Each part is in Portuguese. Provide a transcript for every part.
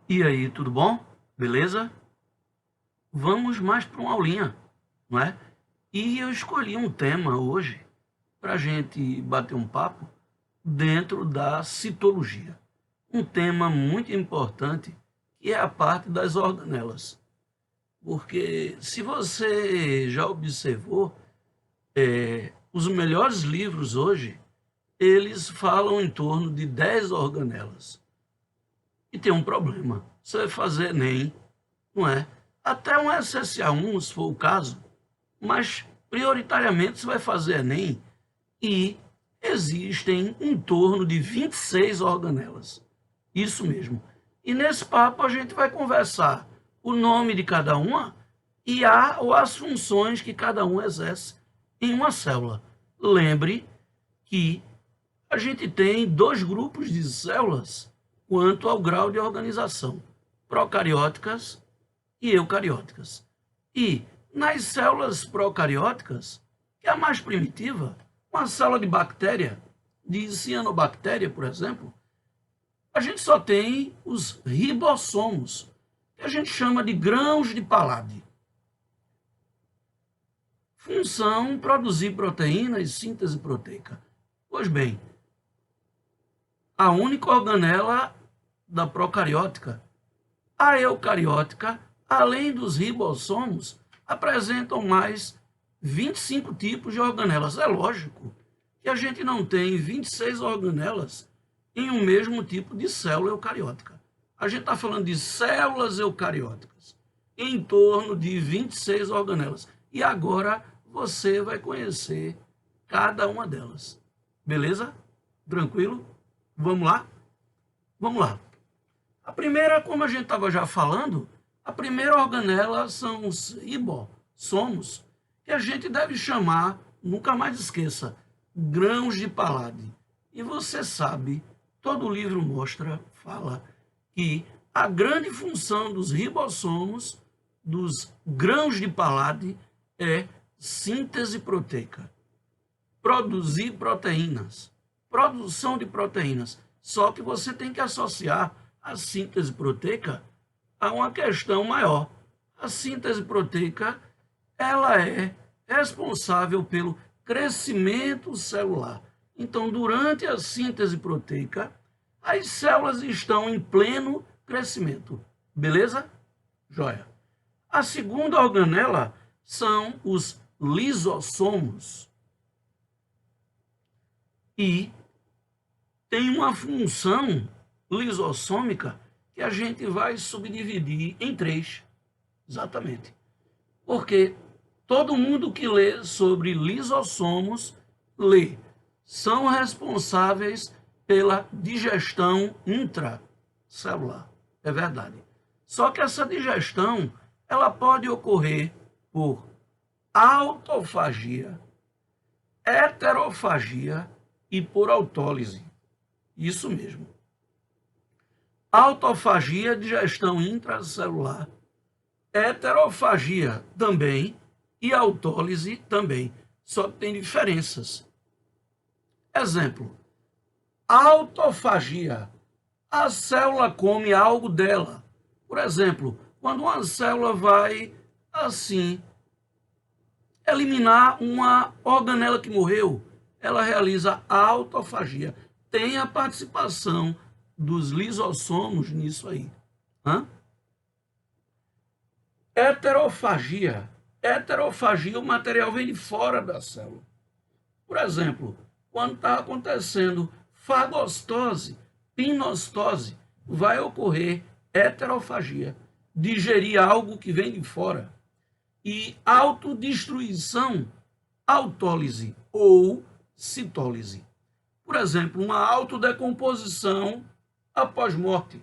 E aí, tudo bom? Beleza? Vamos mais para uma aulinha, não é? E eu escolhi um tema hoje para a gente bater um papo dentro da citologia. Um tema muito importante que é a parte das organelas. Porque se você já observou, os melhores livros hoje, eles falam em torno de 10 organelas. E tem um problema. Você vai fazer Enem, não é? Até um SSA1, se for o caso, mas prioritariamente você vai fazer Enem e existem em torno de 26 organelas. Isso mesmo. E nesse papo a gente vai conversar o nome de cada uma e ou as funções que cada um exerce em uma célula. Lembre que a gente tem dois grupos de células quanto ao grau de organização: procarióticas e eucarióticas. E nas células procarióticas, que é a mais primitiva, uma célula de bactéria, de cianobactéria, por exemplo, a gente só tem os ribossomos, que a gente chama de grãos de Palade. Função: produzir proteína e síntese proteica. Pois bem, a única organela da procariótica. A eucariótica, além dos ribossomos, apresentam mais 25 tipos de organelas. É lógico que a gente não tem 26 organelas em um mesmo tipo de célula eucariótica. A gente está falando de células eucarióticas, em torno de 26 organelas. E agora você vai conhecer cada uma delas. Beleza? Tranquilo? Vamos lá? Vamos lá. A primeira, como a gente estava já falando, a primeira organela são os ribossomos, que a gente deve chamar, nunca mais esqueça, grãos de Palade. E você sabe, todo o livro mostra, fala, que a grande função dos ribossomos, dos grãos de Palade, é síntese proteica. Produzir proteínas. Produção de proteínas. Só que você tem que associar a síntese proteica a uma questão maior. A síntese proteica, ela é responsável pelo crescimento celular. Então, durante a síntese proteica, as células estão em pleno crescimento. Beleza? Joia. A segunda organela são os lisossomos. E tem uma função lisossômica que a gente vai subdividir em 3, exatamente. Porque todo mundo que lê sobre lisossomos lê, são responsáveis pela digestão intracelular. É verdade. Só que essa digestão, ela pode ocorrer por autofagia, heterofagia e por autólise. Isso mesmo. Autofagia, digestão intracelular. Heterofagia também e autólise também. Só que tem diferenças. Exemplo: autofagia. A célula come algo dela. Por exemplo, quando uma célula vai, assim, eliminar uma organela que morreu, ela realiza a autofagia. Tem a participação dos lisossomos nisso aí. Heterofagia. Heterofagia, o material vem de fora da célula. Por exemplo, quando está acontecendo fagostose, pinostose, vai ocorrer heterofagia, digerir algo que vem de fora. E autodestruição, autólise ou citólise. Por exemplo, uma autodecomposição após morte.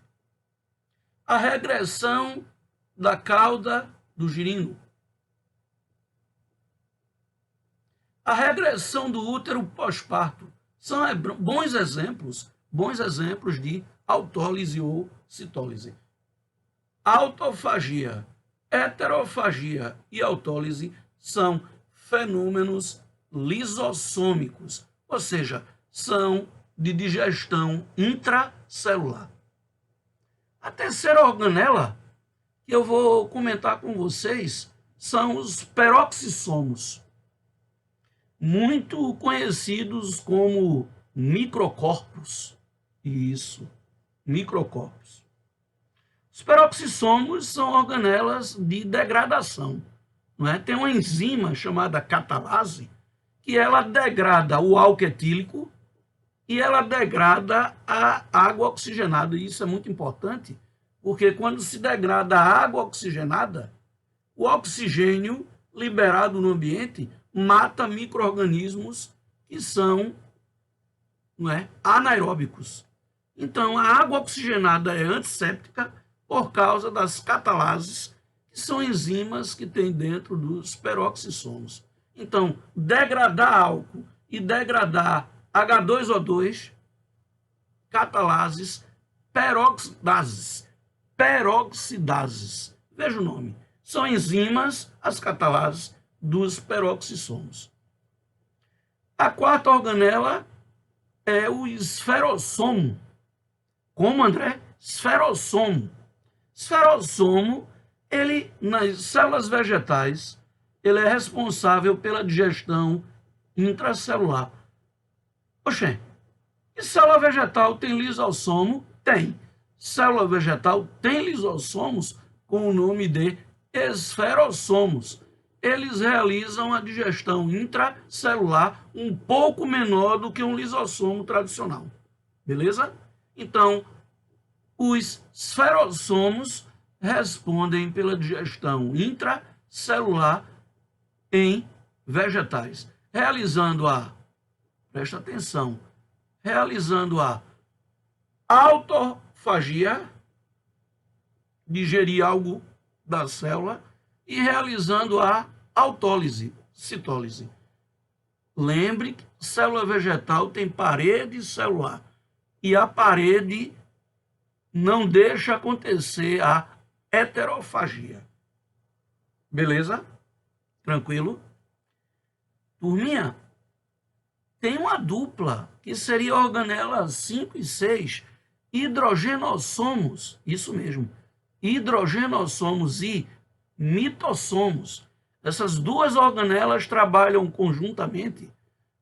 A regressão da cauda do girino. A regressão do útero pós-parto. São bons exemplos de autólise ou citólise. Autofagia, heterofagia e autólise são fenômenos lisossômicos, ou seja, são de digestão intracelular. A terceira organela que eu vou comentar com vocês são os peroxissomos, muito conhecidos como microcorpos. Isso, microcorpos. Os peroxissomos são organelas de degradação. Não é? Tem uma enzima chamada catalase que ela degrada o álcool etílico e ela degrada a água oxigenada. E isso é muito importante, porque quando se degrada a água oxigenada, o oxigênio liberado no ambiente mata micro-organismos que são, não é, anaeróbicos. Então, a água oxigenada é antisséptica por causa das catalases, que são enzimas que tem dentro dos peroxissomos. Então, degradar álcool e degradar H2O2, catalases, peroxidases. Veja o nome. São enzimas, as catalases, dos peroxissomos. A quarta organela é o esferossomo. Como, André? Esferossomo. Esferossomo, ele, nas células vegetais, ele é responsável pela digestão intracelular. Oxê, e célula vegetal tem lisossomo? Tem. Célula vegetal tem lisossomos com o nome de esferossomos. Eles realizam a digestão intracelular um pouco menor do que um lisossomo tradicional. Beleza? Então, os esferossomos respondem pela digestão intracelular em vegetais, realizando presta atenção, realizando a autofagia, digerir algo da célula, e realizando a autólise, citólise. Lembre que célula vegetal tem parede celular, e a parede não deixa acontecer a heterofagia. Beleza? Tranquilo? Turminha, tem uma dupla, que seria a organela 5 e 6, hidrogenossomos, isso mesmo, hidrogenossomos e mitossomos. Essas duas organelas trabalham conjuntamente,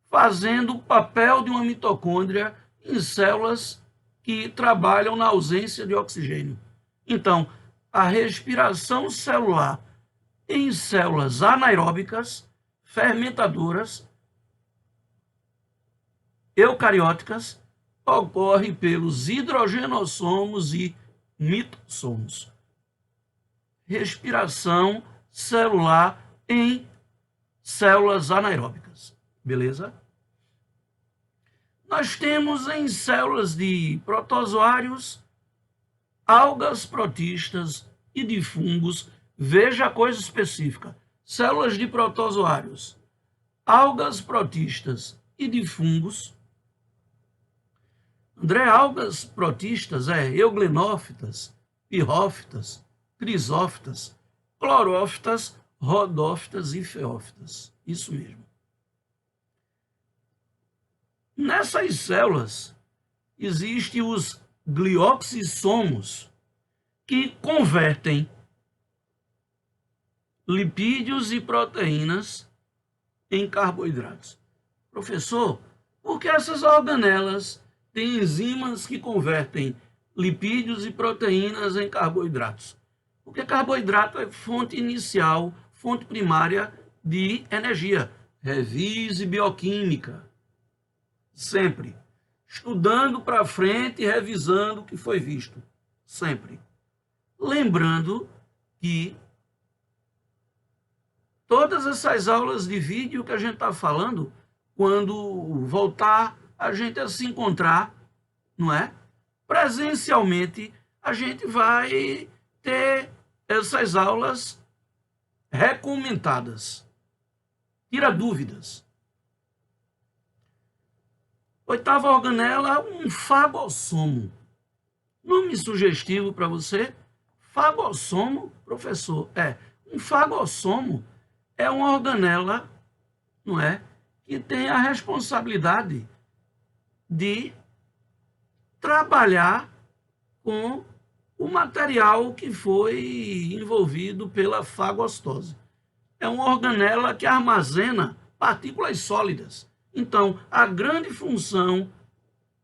fazendo o papel de uma mitocôndria em células que trabalham na ausência de oxigênio. Então, a respiração celular em células anaeróbicas, fermentadoras, eucarióticas, ocorre pelos hidrogenossomos e mitossomos. Respiração celular em células anaeróbicas. Beleza? Nós temos em células de protozoários, algas protistas e de fungos. Veja a coisa específica. Células de protozoários, algas protistas e de fungos. André, algas protistas euglenófitas, pirrófitas, crisófitas, clorófitas, rodófitas e feófitas. Isso mesmo. Nessas células existem os glioxissomos, que convertem lipídios e proteínas em carboidratos. Professor, por que essas organelas têm enzimas que convertem lipídios e proteínas em carboidratos? Porque carboidrato é fonte inicial, fonte primária de energia. Revise bioquímica. Sempre. Estudando para frente e revisando o que foi visto. Sempre. Lembrando que todas essas aulas de vídeo que a gente está falando, quando voltar a gente a se encontrar, não é? Presencialmente, a gente vai ter essas aulas recomentadas. Tira dúvidas. Oitava organela, um fagossomo. Nome sugestivo para você? Fagossomo, professor. Um fagossomo é uma organela, não é, que tem a responsabilidade de trabalhar com o material que foi envolvido pela fagostose. É uma organela que armazena partículas sólidas. Então, a grande função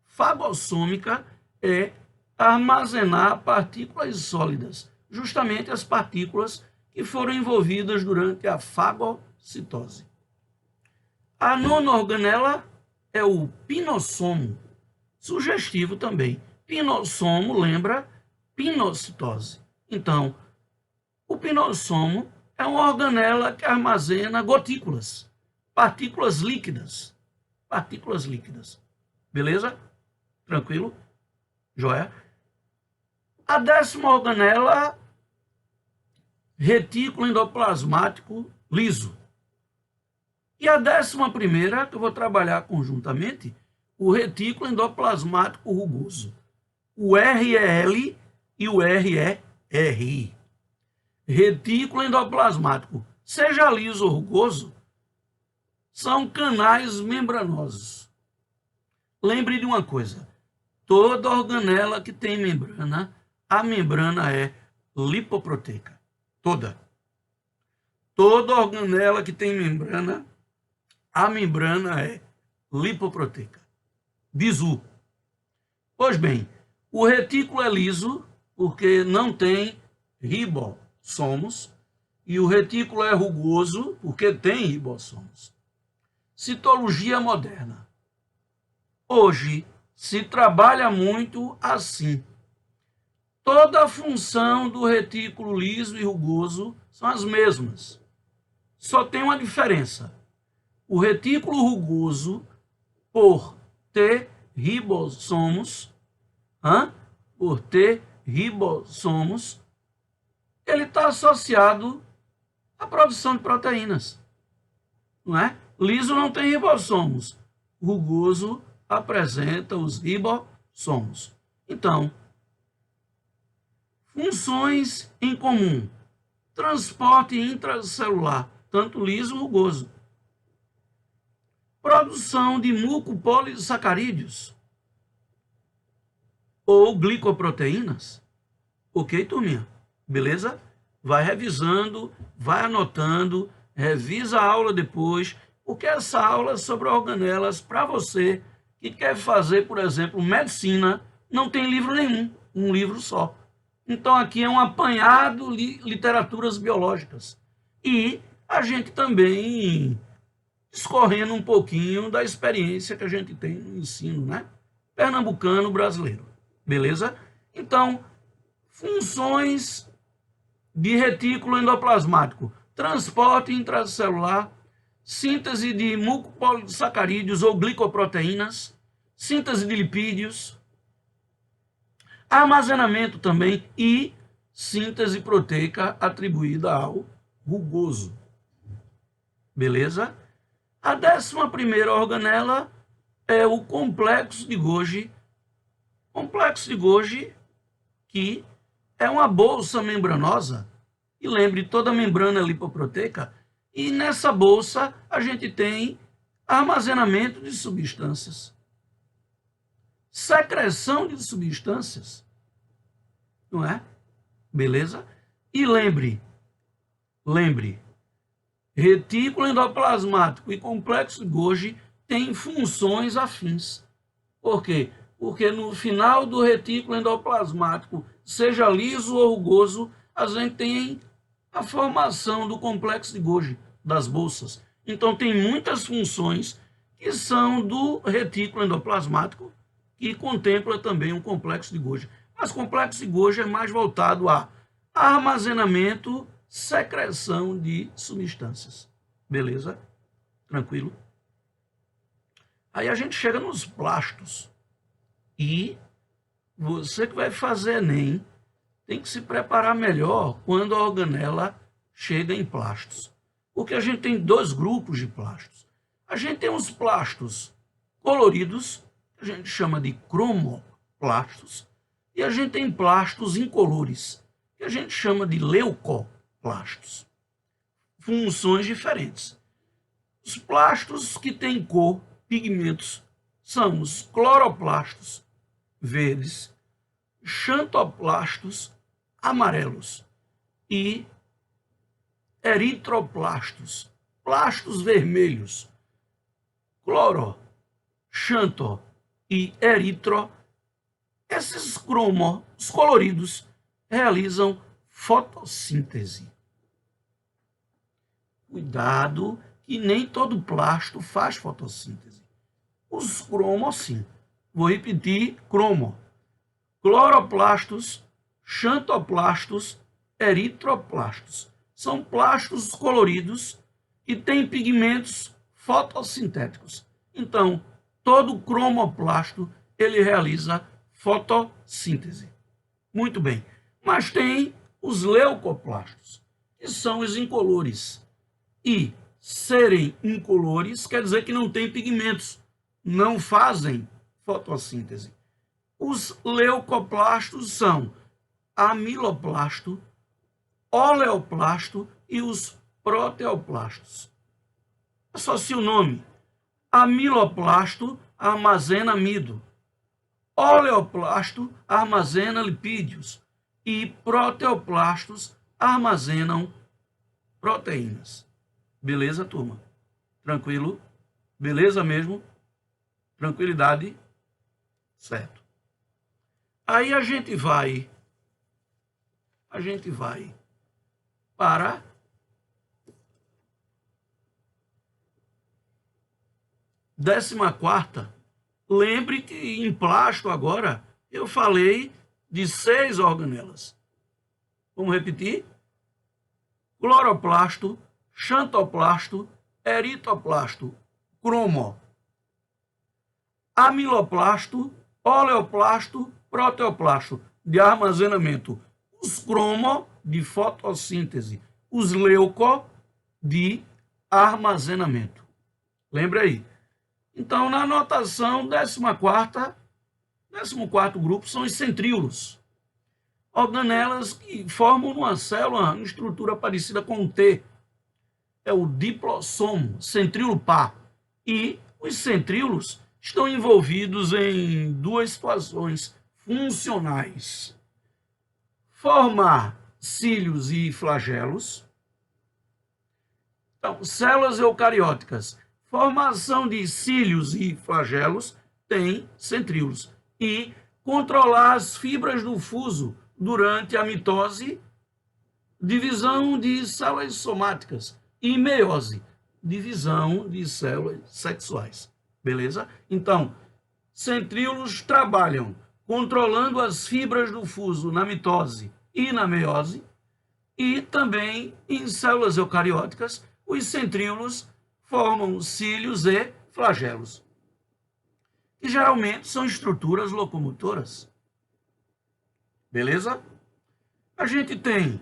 fagossômica é armazenar partículas sólidas, justamente as partículas que foram envolvidas durante a fagocitose. A nona organela é o pinossomo, sugestivo também. Pinossomo lembra pinocitose. Então, o pinossomo é uma organela que armazena gotículas, partículas líquidas. Partículas líquidas. Beleza? Tranquilo? Joia? A 10ª organela, retículo endoplasmático liso. E a 11ª, que eu vou trabalhar conjuntamente, o retículo endoplasmático rugoso. O REL e o RERI. Retículo endoplasmático, seja liso ou rugoso, são canais membranosos. Lembre de uma coisa, toda organela que tem membrana, a membrana é lipoproteica. Toda. Toda organela que tem membrana, a membrana é lipoproteica. Bizu. Pois bem, o retículo é liso porque não tem ribossomos e o retículo é rugoso porque tem ribossomos. Citologia moderna. Hoje se trabalha muito assim. Toda a função do retículo liso e rugoso são as mesmas. Só tem uma diferença. O retículo rugoso, por ter ribossomos, ele está associado à produção de proteínas. Não é? Liso não tem ribossomos. Rugoso apresenta os ribossomos. Então, funções em comum. Transporte intracelular, tanto liso como rugoso. Produção de mucopolissacarídeos ou glicoproteínas. Ok, turminha? Beleza? Vai revisando, vai anotando, revisa a aula depois, porque essa aula é sobre organelas para você que quer fazer, por exemplo, medicina, não tem livro nenhum, um livro só. Então aqui é um apanhado de literaturas biológicas. E a gente também discorrendo um pouquinho da experiência que a gente tem no ensino, né? Pernambucano brasileiro. Beleza? Então, funções de retículo endoplasmático. Transporte intracelular, síntese de mucopolissacarídeos ou glicoproteínas, síntese de lipídios, armazenamento também e síntese proteica atribuída ao rugoso. Beleza? A 11ª organela é o complexo de Golgi. Complexo de Golgi, que é uma bolsa membranosa, e lembre, toda membrana é lipoproteica, e nessa bolsa a gente tem armazenamento de substâncias, secreção de substâncias, não é? Beleza? E lembre, retículo endoplasmático e complexo de Golgi têm funções afins. Por quê? Porque no final do retículo endoplasmático, seja liso ou rugoso, a gente tem a formação do complexo de Golgi, das bolsas. Então, tem muitas funções que são do retículo endoplasmático, que contempla também um complexo de Golgi. Mas o complexo de Golgi é mais voltado a armazenamento, secreção de substâncias. Beleza? Tranquilo? Aí a gente chega nos plastos. E você que vai fazer Enem tem que se preparar melhor quando a organela chega em plastos. Porque a gente tem dois grupos de plastos. A gente tem os plastos coloridos, que a gente chama de cromoplastos, e a gente tem plastos incolores, que a gente chama de leucoplastos. Funções diferentes. Os plastos que têm cor, pigmentos, são os cloroplastos verdes, xantoplastos amarelos e eritroplastos, plastos vermelhos, cloro, xanto e eritro. Esses cromos coloridos realizam fotossíntese. Cuidado que nem todo plasto faz fotossíntese. Os cromos sim. Vou repetir: cromo, cloroplastos, xantoplastos, eritroplastos. São plastos coloridos e têm pigmentos fotossintéticos. Então, todo cromoplasto ele realiza fotossíntese. Muito bem. Mas tem os leucoplastos, que são os incolores. E serem incolores quer dizer que não têm pigmentos, não fazem fotossíntese. Os leucoplastos são amiloplasto, oleoplasto e os proteoplastos. Associe o nome. Amiloplasto armazena amido, oleoplasto armazena lipídios e proteoplastos armazenam proteínas. Beleza, turma? Tranquilo? Beleza mesmo? Tranquilidade? Certo. Aí a gente vai para décima quarta. Lembre que em plasto agora eu falei de 6 organelas. Vamos repetir? Cloroplasto, xantoplasto, eritoplasto, cromo, amiloplasto, oleoplasto, proteoplasto de armazenamento, os cromo de fotossíntese, os leuco de armazenamento. Lembra aí? Então, na anotação, 14º grupo são os centríolos, organelas que formam uma célula em estrutura parecida com um T. É o diplossomo, centríolo par. E os centríolos estão envolvidos em 2 situações funcionais: formar cílios e flagelos. Então, células eucarióticas, formação de cílios e flagelos, tem centríolos. E controlar as fibras do fuso durante a mitose, divisão de células somáticas, e meiose, divisão de células sexuais. Beleza? Então, centríolos trabalham controlando as fibras do fuso na mitose e na meiose, e também em células eucarióticas, os centríolos formam cílios e flagelos, que geralmente são estruturas locomotoras. Beleza? A gente tem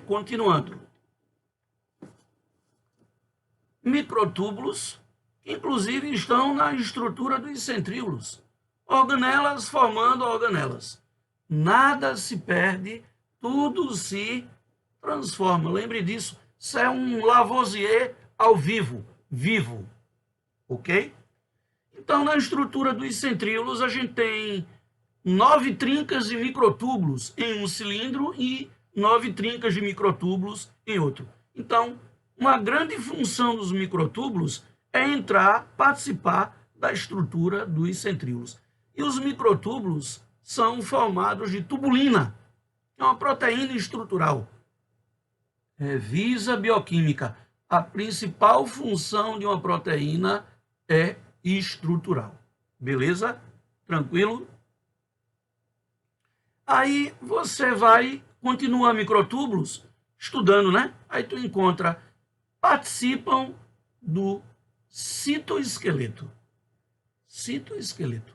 continuando, microtúbulos, que inclusive estão na estrutura dos centríolos, organelas formando organelas. Nada se perde, tudo se transforma. Lembre disso, isso é um Lavoisier ao vivo, ok? Então, na estrutura dos centríolos, a gente tem 9 trincas de microtúbulos em um cilindro e 9 trincas de microtúbulos em outro. Então, uma grande função dos microtúbulos é participar da estrutura dos centríolos. E os microtúbulos são formados de tubulina, que é uma proteína estrutural. Revisa bioquímica. A principal função de uma proteína é estrutural. Beleza? Tranquilo? Aí você continua microtúbulos, estudando, né? Aí tu encontra, participam do citoesqueleto. Citoesqueleto.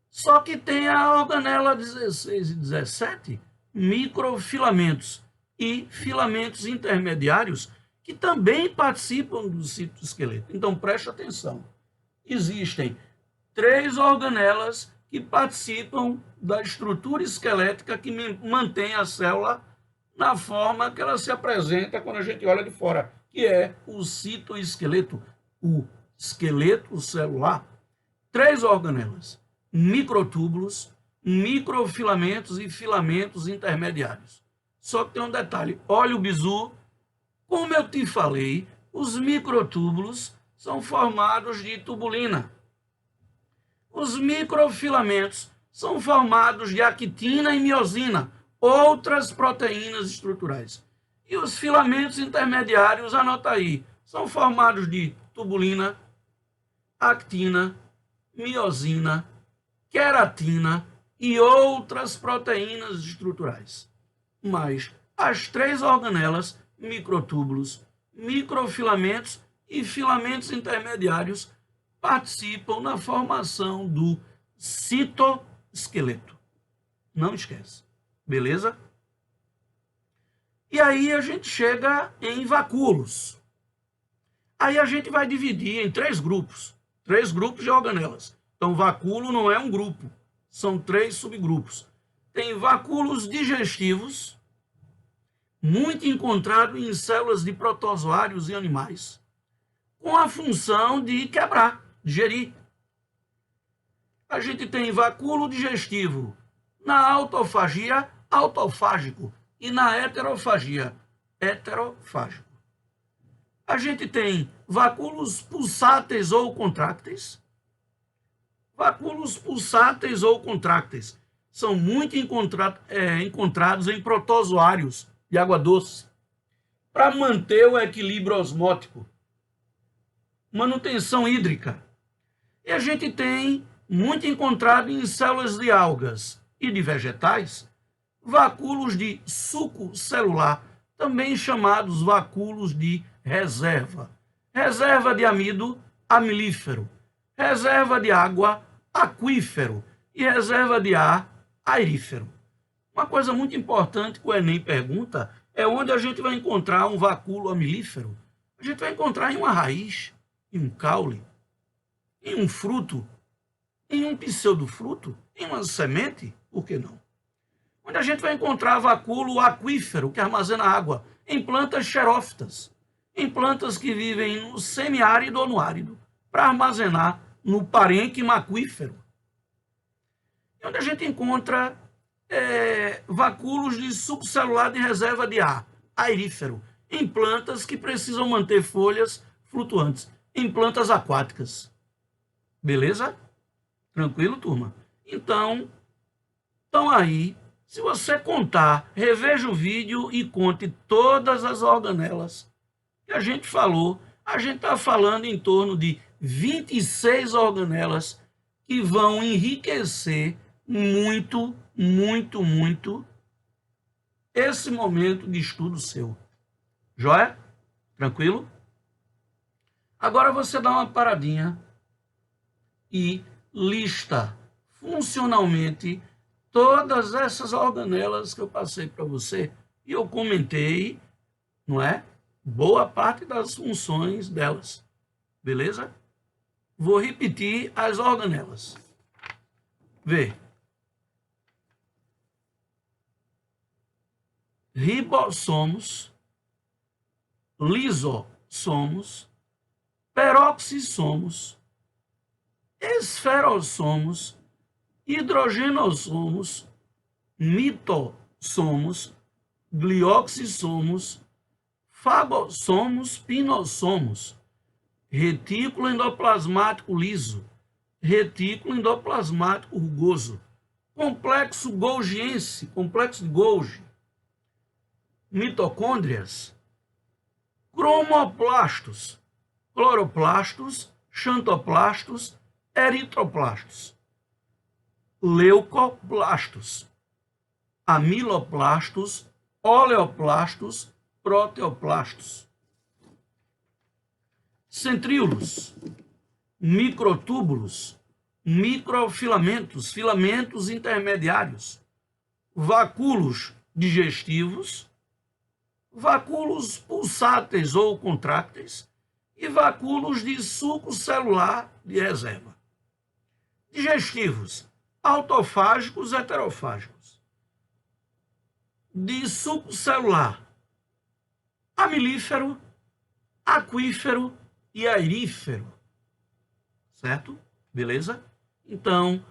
Só que tem a organela 16 e 17, microfilamentos e filamentos intermediários, que também participam do citoesqueleto. Então, preste atenção. Existem 3 organelas que participam da estrutura esquelética que mantém a célula na forma que ela se apresenta quando a gente olha de fora, que é o citoesqueleto, o esqueleto celular, 3 organelas: microtúbulos, microfilamentos e filamentos intermediários. Só que tem um detalhe: olha o bizu, como eu te falei, os microtúbulos são formados de tubulina. Os microfilamentos são formados de actina e miosina, outras proteínas estruturais. E os filamentos intermediários, anota aí, são formados de tubulina, actina, miosina, queratina e outras proteínas estruturais. Mas as 3 organelas, microtúbulos, microfilamentos e filamentos intermediários, participam na formação do citoesqueleto. Não esquece, beleza? E aí a gente chega em vacúolos. Aí a gente vai dividir em 3 grupos de organelas. Então, vacúolo não é um grupo, são 3 subgrupos. Tem vacúolos digestivos, muito encontrado em células de protozoários e animais, com a função de quebrar, digerir. A gente tem vacúolo digestivo na autofagia, autofágico, e na heterofagia, heterofágico. A gente tem vacúolos pulsáteis ou contrácteis. Vacúolos pulsáteis ou contrácteis são muito encontrados em protozoários de água doce, para manter o equilíbrio osmótico, manutenção hídrica. E a gente tem muito encontrado em células de algas e de vegetais, vacúolos de suco celular, também chamados vacúolos de reserva. Reserva de amido, amilífero. Reserva de água, aquífero. E reserva de ar, aerífero. Uma coisa muito importante que o Enem pergunta é onde a gente vai encontrar um vacúolo amilífero. A gente vai encontrar em uma raiz, em um caule, em um fruto, em um pseudofruto, em uma semente, por que não? Onde a gente vai encontrar vacúolo aquífero, que armazena água, em plantas xerófitas, em plantas que vivem no semiárido ou no árido, para armazenar no parênquima aquífero. E onde a gente encontra vacúolos de subcelular de reserva de ar, aerífero, em plantas que precisam manter folhas flutuantes, em plantas aquáticas. Beleza? Tranquilo, turma? Então aí, se você contar, reveja o vídeo e conte todas as organelas que a gente falou. A gente está falando em torno de 26 organelas que vão enriquecer muito, muito, muito esse momento de estudo seu. Joia? Tranquilo? Agora você dá uma paradinha e lista funcionalmente todas essas organelas que eu passei para você e eu comentei, não é? Boa parte das funções delas. Beleza? Vou repetir as organelas. Vê. Ribossomos, lisossomos, peroxissomos, esferossomos, hidrogenossomos, mitossomos, glioxissomos, fagossomos, pinossomos, retículo endoplasmático liso, retículo endoplasmático rugoso, complexo golgiense, complexo de Golgi, mitocôndrias, cromoplastos, cloroplastos, xantoplastos, eritroplastos, leucoplastos, amiloplastos, oleoplastos, proteoplastos, centríolos, microtúbulos, microfilamentos, filamentos intermediários, vacúolos digestivos, vacúolos pulsáteis ou contrácteis e vacúolos de suco celular de reserva. Digestivos, autofágicos, heterofágicos. De suco celular, amilífero, aquífero e aerífero, certo? Beleza? Então,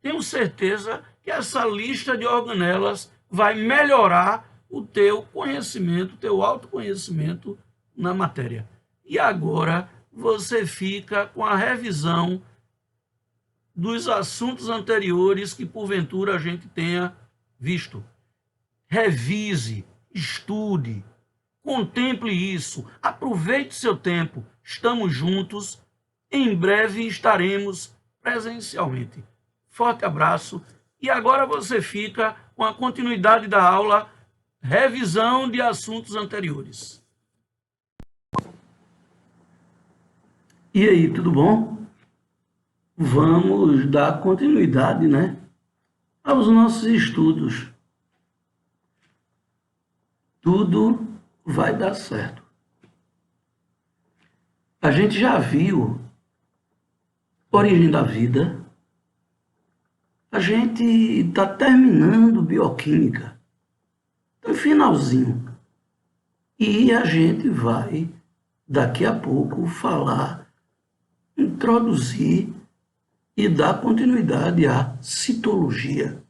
tenho certeza que essa lista de organelas vai melhorar o teu conhecimento, o teu autoconhecimento na matéria. E agora você fica com a revisão dos assuntos anteriores que porventura a gente tenha visto. Revise, estude, contemple isso, aproveite seu tempo. Estamos juntos, em breve estaremos presencialmente. Forte abraço. E agora você fica com a continuidade da aula, revisão de assuntos anteriores. E aí, tudo bom? Vamos dar continuidade, né, aos nossos estudos. Tudo vai dar certo. A gente já viu origem da vida. A gente está terminando bioquímica, no finalzinho. E a gente vai, daqui a pouco, falar, introduzir e dar continuidade à citologia.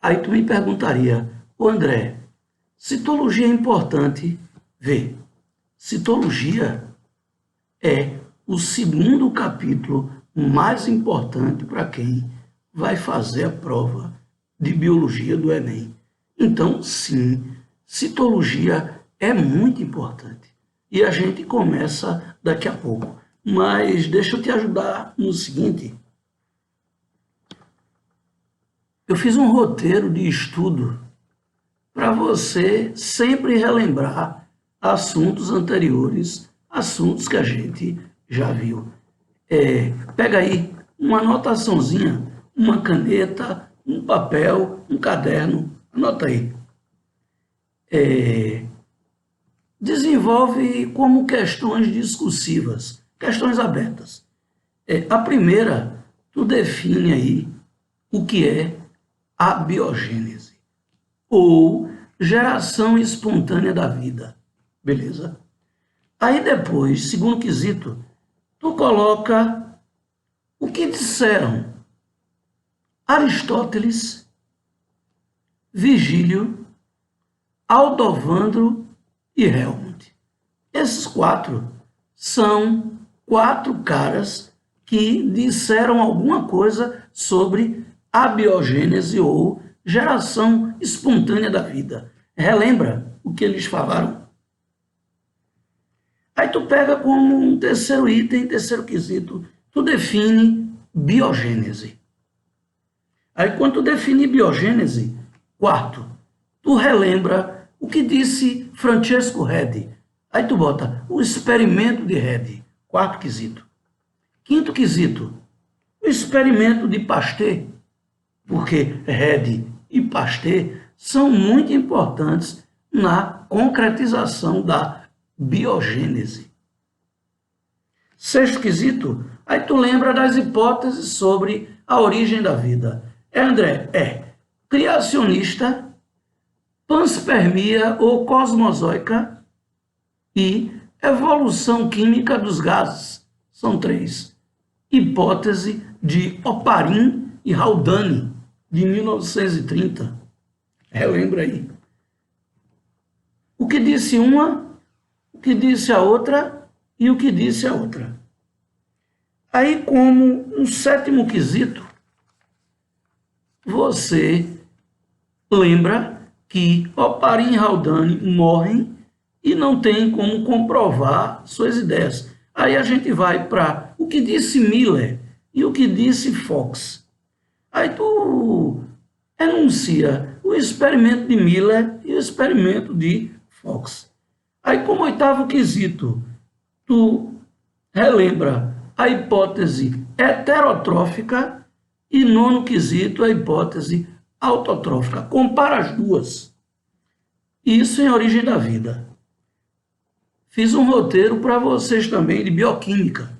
Aí tu me perguntaria, ô André, citologia é importante? Vê, citologia é o segundo capítulo mais importante para quem vai fazer a prova de biologia do Enem. Então, sim, citologia é muito importante. E a gente começa daqui a pouco. Mas deixa eu te ajudar no seguinte. Eu fiz um roteiro de estudo para você sempre relembrar assuntos anteriores, assuntos que a gente já viu. Pega aí uma anotaçãozinha, uma caneta, um papel, um caderno, anota aí. Desenvolve como questões discursivas, questões abertas. A primeira, tu define aí o que é a biogênese, ou geração espontânea da vida, beleza? Aí depois, segundo quesito, tu coloca o que disseram Aristóteles, Vigílio, Aldovandro e Helmut. Esses quatro são quatro caras que disseram alguma coisa sobre a biogênese ou geração espontânea da vida. Relembra o que eles falaram? Aí tu pega como um terceiro item, terceiro quesito, tu define biogênese. Aí quando tu define biogênese, quarto, tu relembra o que disse Francesco Redi. Aí tu bota o experimento de Redi, quarto quesito. Quinto quesito, o experimento de Pasteur, porque Redi e Pasteur são muito importantes na concretização da biogênese. Sexto quesito, aí tu lembra das hipóteses sobre a origem da vida. André, criacionista, panspermia ou cosmozoica e evolução química dos gases. São três. Hipótese de Oparin e Haldane, de 1930. Relembra aí. O que disse uma, o que disse a outra e o que disse a outra. Aí, como um sétimo quesito, você lembra que Oparin e Haldane morrem e não tem como comprovar suas ideias. Aí a gente vai para o que disse Miller e o que disse Fox. Aí tu enuncia o experimento de Miller e o experimento de Fox. Aí, como oitavo quesito, tu relembra a hipótese heterotrófica e nono quesito, a hipótese autotrófica. Compara as duas. Isso em origem da vida. Fiz um roteiro para vocês também de bioquímica.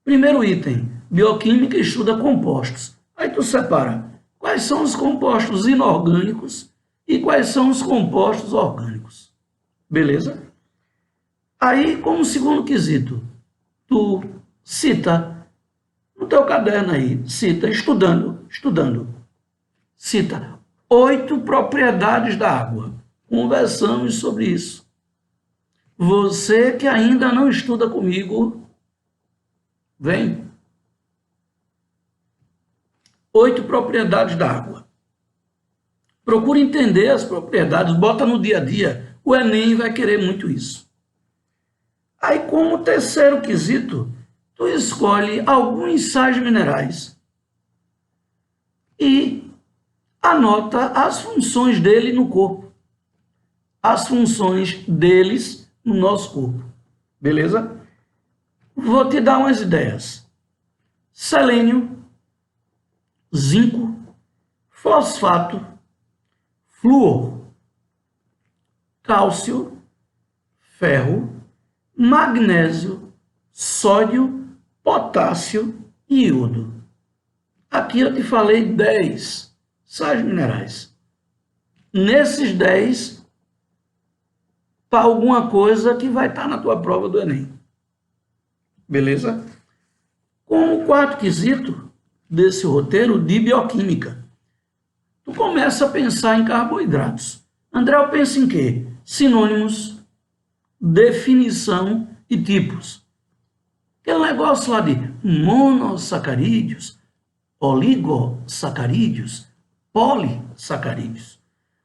Primeiro item, bioquímica estuda compostos. Aí tu separa quais são os compostos inorgânicos e quais são os compostos orgânicos. Beleza? Aí, como segundo quesito, tu cita no teu caderno aí, cita, estudando, cita 8 propriedades da água. Conversamos sobre isso. Você que ainda não estuda comigo, vem. 8 propriedades da água. Procure entender as propriedades, bota no dia a dia. O Enem vai querer muito isso. Aí, como terceiro quesito, tu escolhe alguns sais minerais e anota as funções dele no corpo. As funções deles no nosso corpo. Beleza? Vou te dar umas ideias. Selênio, zinco, fosfato, flúor, cálcio, ferro, magnésio, sódio, potássio e iodo. Aqui eu te falei 10 sais minerais. Nesses 10, está alguma coisa que vai estar na tua prova do Enem. Beleza? Como quarto quesito desse roteiro de bioquímica, tu começa a pensar em carboidratos. André, eu penso em quê? Sinônimos, definição e tipos. Aquele negócio lá de monossacarídeos, oligosacarídeos, polissacarídeos.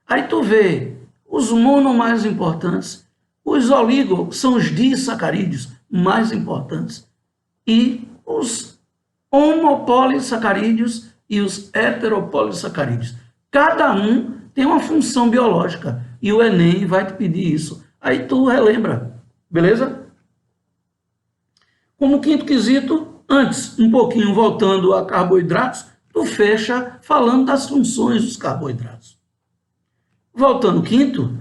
Aí tu vê os mono mais importantes, os oligo são os disacarídeos mais importantes e os homopolissacarídeos e os heteropolissacarídeos. Cada um tem uma função biológica e o Enem vai te pedir isso. Aí tu relembra, beleza? Como quinto quesito, antes, um pouquinho voltando a carboidratos, tu fecha falando das funções dos carboidratos. Voltando quinto,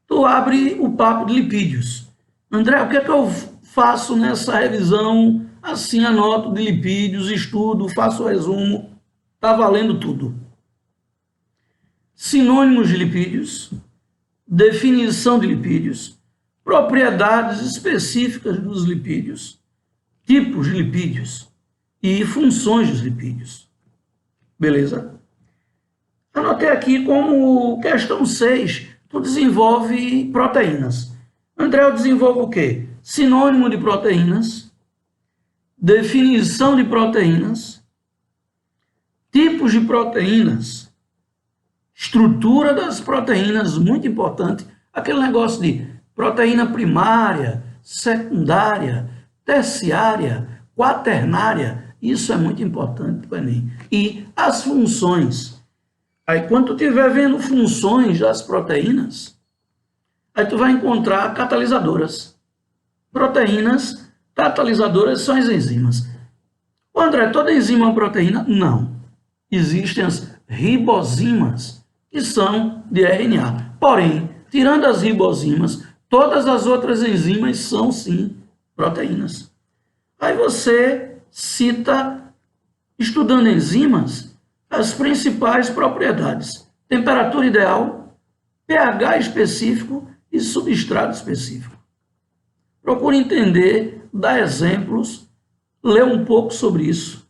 tu abre o papo de lipídios. André, o que é que eu faço nessa revisão? Assim, anoto de lipídios, estudo, faço o resumo, tá valendo tudo. Sinônimos de lipídios, definição de lipídios, propriedades específicas dos lipídios, tipos de lipídios e funções dos lipídios. Beleza? Anotei aqui como questão 6, tu desenvolve proteínas. André, eu desenvolvo o quê? Sinônimo de proteínas, definição de proteínas, tipos de proteínas, estrutura das proteínas, muito importante, aquele negócio de proteína primária, secundária, terciária, quaternária, isso é muito importante para o Enem. E as funções. Aí, quando tu estiver vendo funções das proteínas, aí tu vai encontrar catalisadoras. Proteínas catalisadoras são as enzimas. O André, toda enzima é uma proteína? Não. Existem as ribozimas, que são de RNA. Porém, tirando as ribozimas, todas as outras enzimas são, sim, proteínas. Aí você cita, estudando enzimas, as principais propriedades: temperatura ideal, pH específico e substrato específico. Procure entender, dar exemplos, ler um pouco sobre isso.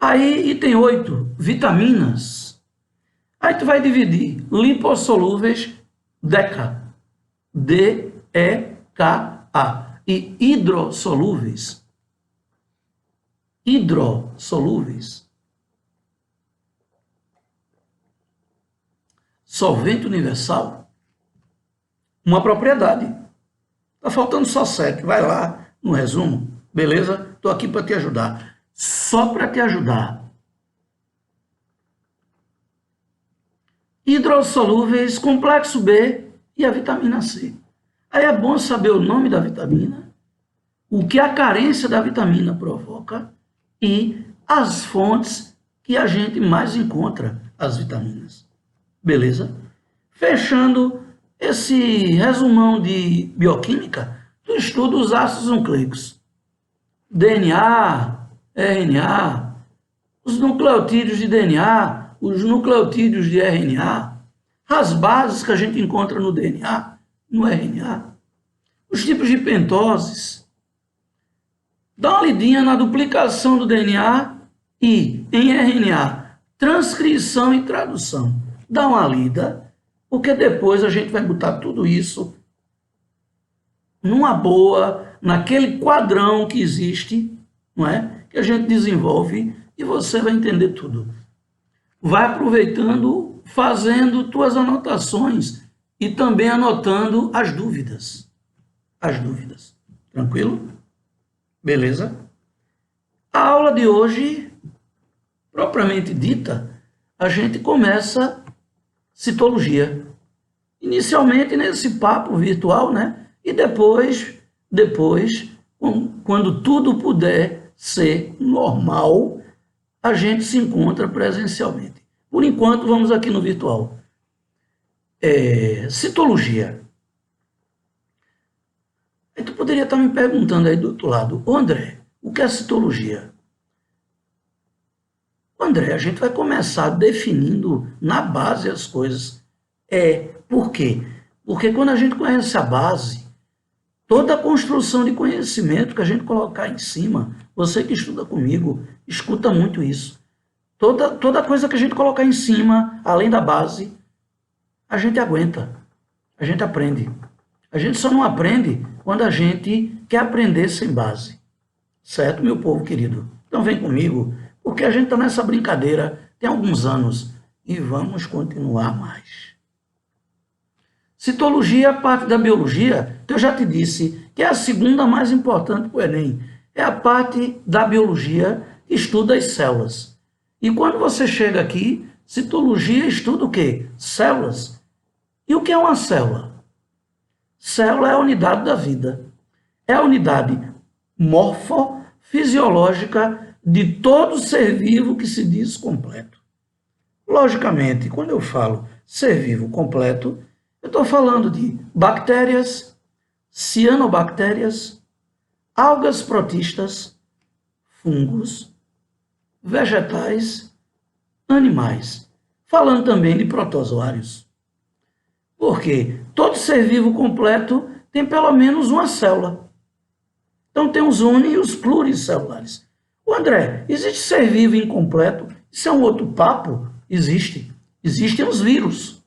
Aí, item 8, vitaminas. Aí tu vai dividir lipossolúveis, DECA, D-E-K-A, e hidrossolúveis, solvente universal, uma propriedade. Tá faltando só 7, vai lá no resumo, beleza? Estou aqui para te ajudar, só para te ajudar. Hidrossolúveis, complexo B e a vitamina C. Aí é bom saber o nome da vitamina, o que a carência da vitamina provoca e as fontes que a gente mais encontra as vitaminas. Beleza? Fechando esse resumão de bioquímica, tu estuda os ácidos nucleicos. DNA, RNA, os nucleotídeos de DNA, os nucleotídeos de RNA, as bases que a gente encontra no DNA, no RNA, os tipos de pentoses, dá uma lidinha na duplicação do DNA e em RNA, transcrição e tradução. Dá uma lida, porque depois a gente vai botar tudo isso numa boa, naquele quadrão que existe, não é? Que a gente desenvolve e você vai entender tudo. Vai aproveitando, fazendo tuas anotações e também anotando as dúvidas. As dúvidas. Tranquilo? Beleza? A aula de hoje, propriamente dita, a gente começa citologia. Inicialmente nesse papo virtual, né? E depois, quando tudo puder ser normal, a gente se encontra presencialmente. Por enquanto, vamos aqui no virtual. Citologia. Aí tu poderia estar me perguntando aí do outro lado, André, o que é citologia? André, a gente vai começar definindo na base as coisas. Por quê? Porque quando a gente conhece a base, toda a construção de conhecimento que a gente colocar em cima, você que estuda comigo, escuta muito isso. Toda coisa que a gente colocar em cima, além da base, a gente aguenta, a gente aprende. A gente só não aprende quando a gente quer aprender sem base. Certo, meu povo querido? Então vem comigo, porque a gente está nessa brincadeira tem alguns anos e vamos continuar mais. Citologia é a parte da biologia, que eu já te disse, que é a segunda mais importante para o Enem. É a parte da biologia que estuda as células. E quando você chega aqui, citologia estuda o quê? Células. E o que é uma célula? Célula é a unidade da vida. É a unidade morfofisiológica de todo ser vivo que se diz completo. Logicamente, quando eu falo ser vivo completo, eu estou falando de bactérias, cianobactérias, algas protistas, fungos, vegetais, animais. Falando também de protozoários. Porque todo ser vivo completo tem pelo menos uma célula. Então tem os uni e os pluricelulares. O André, existe ser vivo incompleto? Isso é um outro papo? Existe. Existem os vírus,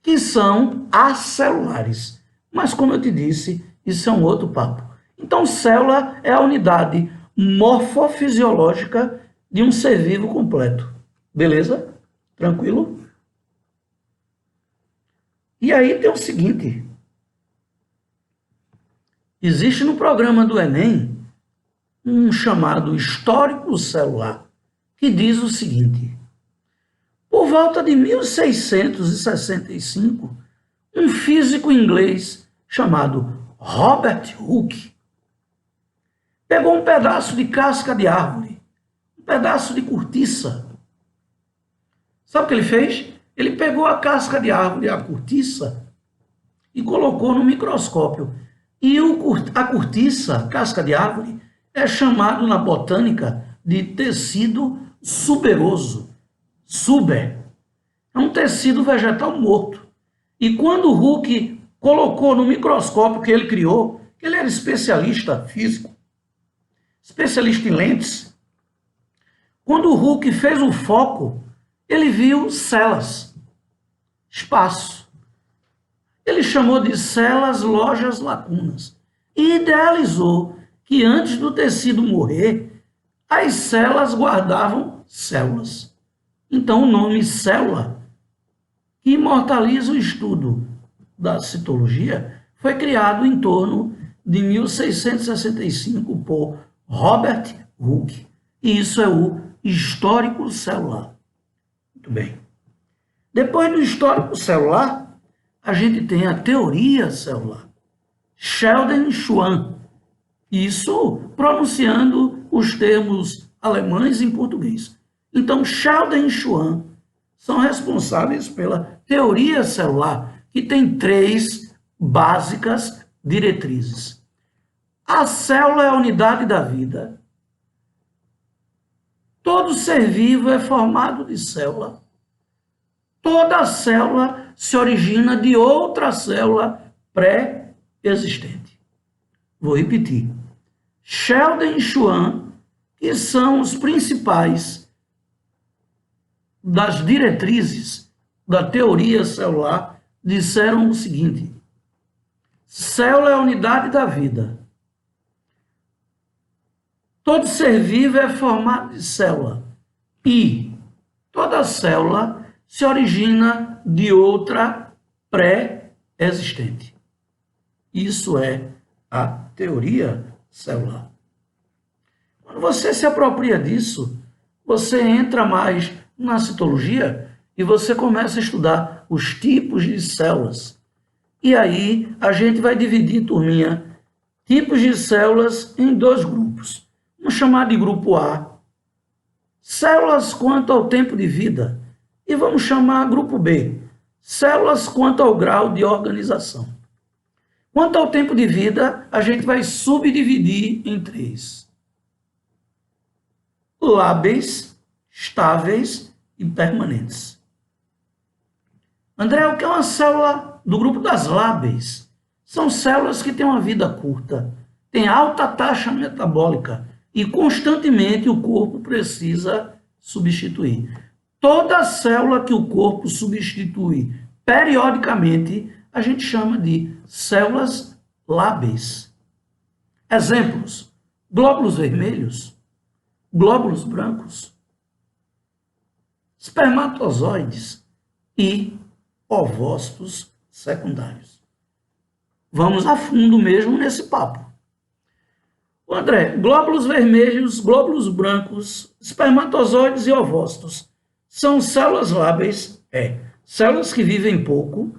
que são acelulares. Mas, como eu te disse, isso é um outro papo. Então, célula é a unidade morfofisiológica de um ser vivo completo. Beleza? Tranquilo? E aí tem o seguinte. Existe no programa do Enem um chamado histórico celular, que diz o seguinte. Por volta de 1665, um físico inglês chamado Robert Hooke pegou um pedaço de casca de árvore, um pedaço de cortiça. Sabe o que ele fez? Ele pegou a casca de árvore e a cortiça e colocou no microscópio. E a cortiça, a casca de árvore, é chamado na botânica de tecido suberoso. Suber. É um tecido vegetal morto. E quando o Hooke colocou no microscópio que ele criou, que ele era especialista físico, especialista em lentes, quando o Hooke fez o foco, ele viu células, espaço. Ele chamou de células lojas lacunas e idealizou que antes do tecido morrer, as células guardavam células. Então, o nome célula, que imortaliza o estudo da citologia, foi criado em torno de 1665 por Robert Hooke. E isso é o histórico celular. Muito bem. Depois do histórico celular, a gente tem a teoria celular. Sheldon Schwann. Isso pronunciando os termos alemães em português. Então, Sheldon e Schwann são responsáveis pela teoria celular, que tem 3 básicas diretrizes. A célula é a unidade da vida. Todo ser vivo é formado de célula. Toda célula se origina de outra célula existente. Vou repetir. Sheldon e Schwann, que são os principais das diretrizes da teoria celular, disseram o seguinte: célula é a unidade da vida. Todo ser vivo é formado de célula e toda célula se origina de outra pré-existente. Isso é a teoria celular. Quando você se apropria disso, você entra mais na citologia e você começa a estudar os tipos de células. E aí a gente vai dividir, turminha, tipos de células em dois grupos. Vamos chamar de grupo A, células quanto ao tempo de vida. E vamos chamar grupo B, células quanto ao grau de organização. Quanto ao tempo de vida, a gente vai subdividir em três: lábeis, estáveis e permanentes. André, o que é uma célula do grupo das lábeis? São células que têm uma vida curta, têm alta taxa metabólica e constantemente o corpo precisa substituir. Toda célula que o corpo substitui periodicamente, a gente chama de células lábeis. Exemplos: glóbulos vermelhos, glóbulos brancos, espermatozoides e ovócitos secundários. Vamos a fundo mesmo nesse papo. André, glóbulos vermelhos, glóbulos brancos, espermatozoides e ovócitos são células lábeis? Células que vivem pouco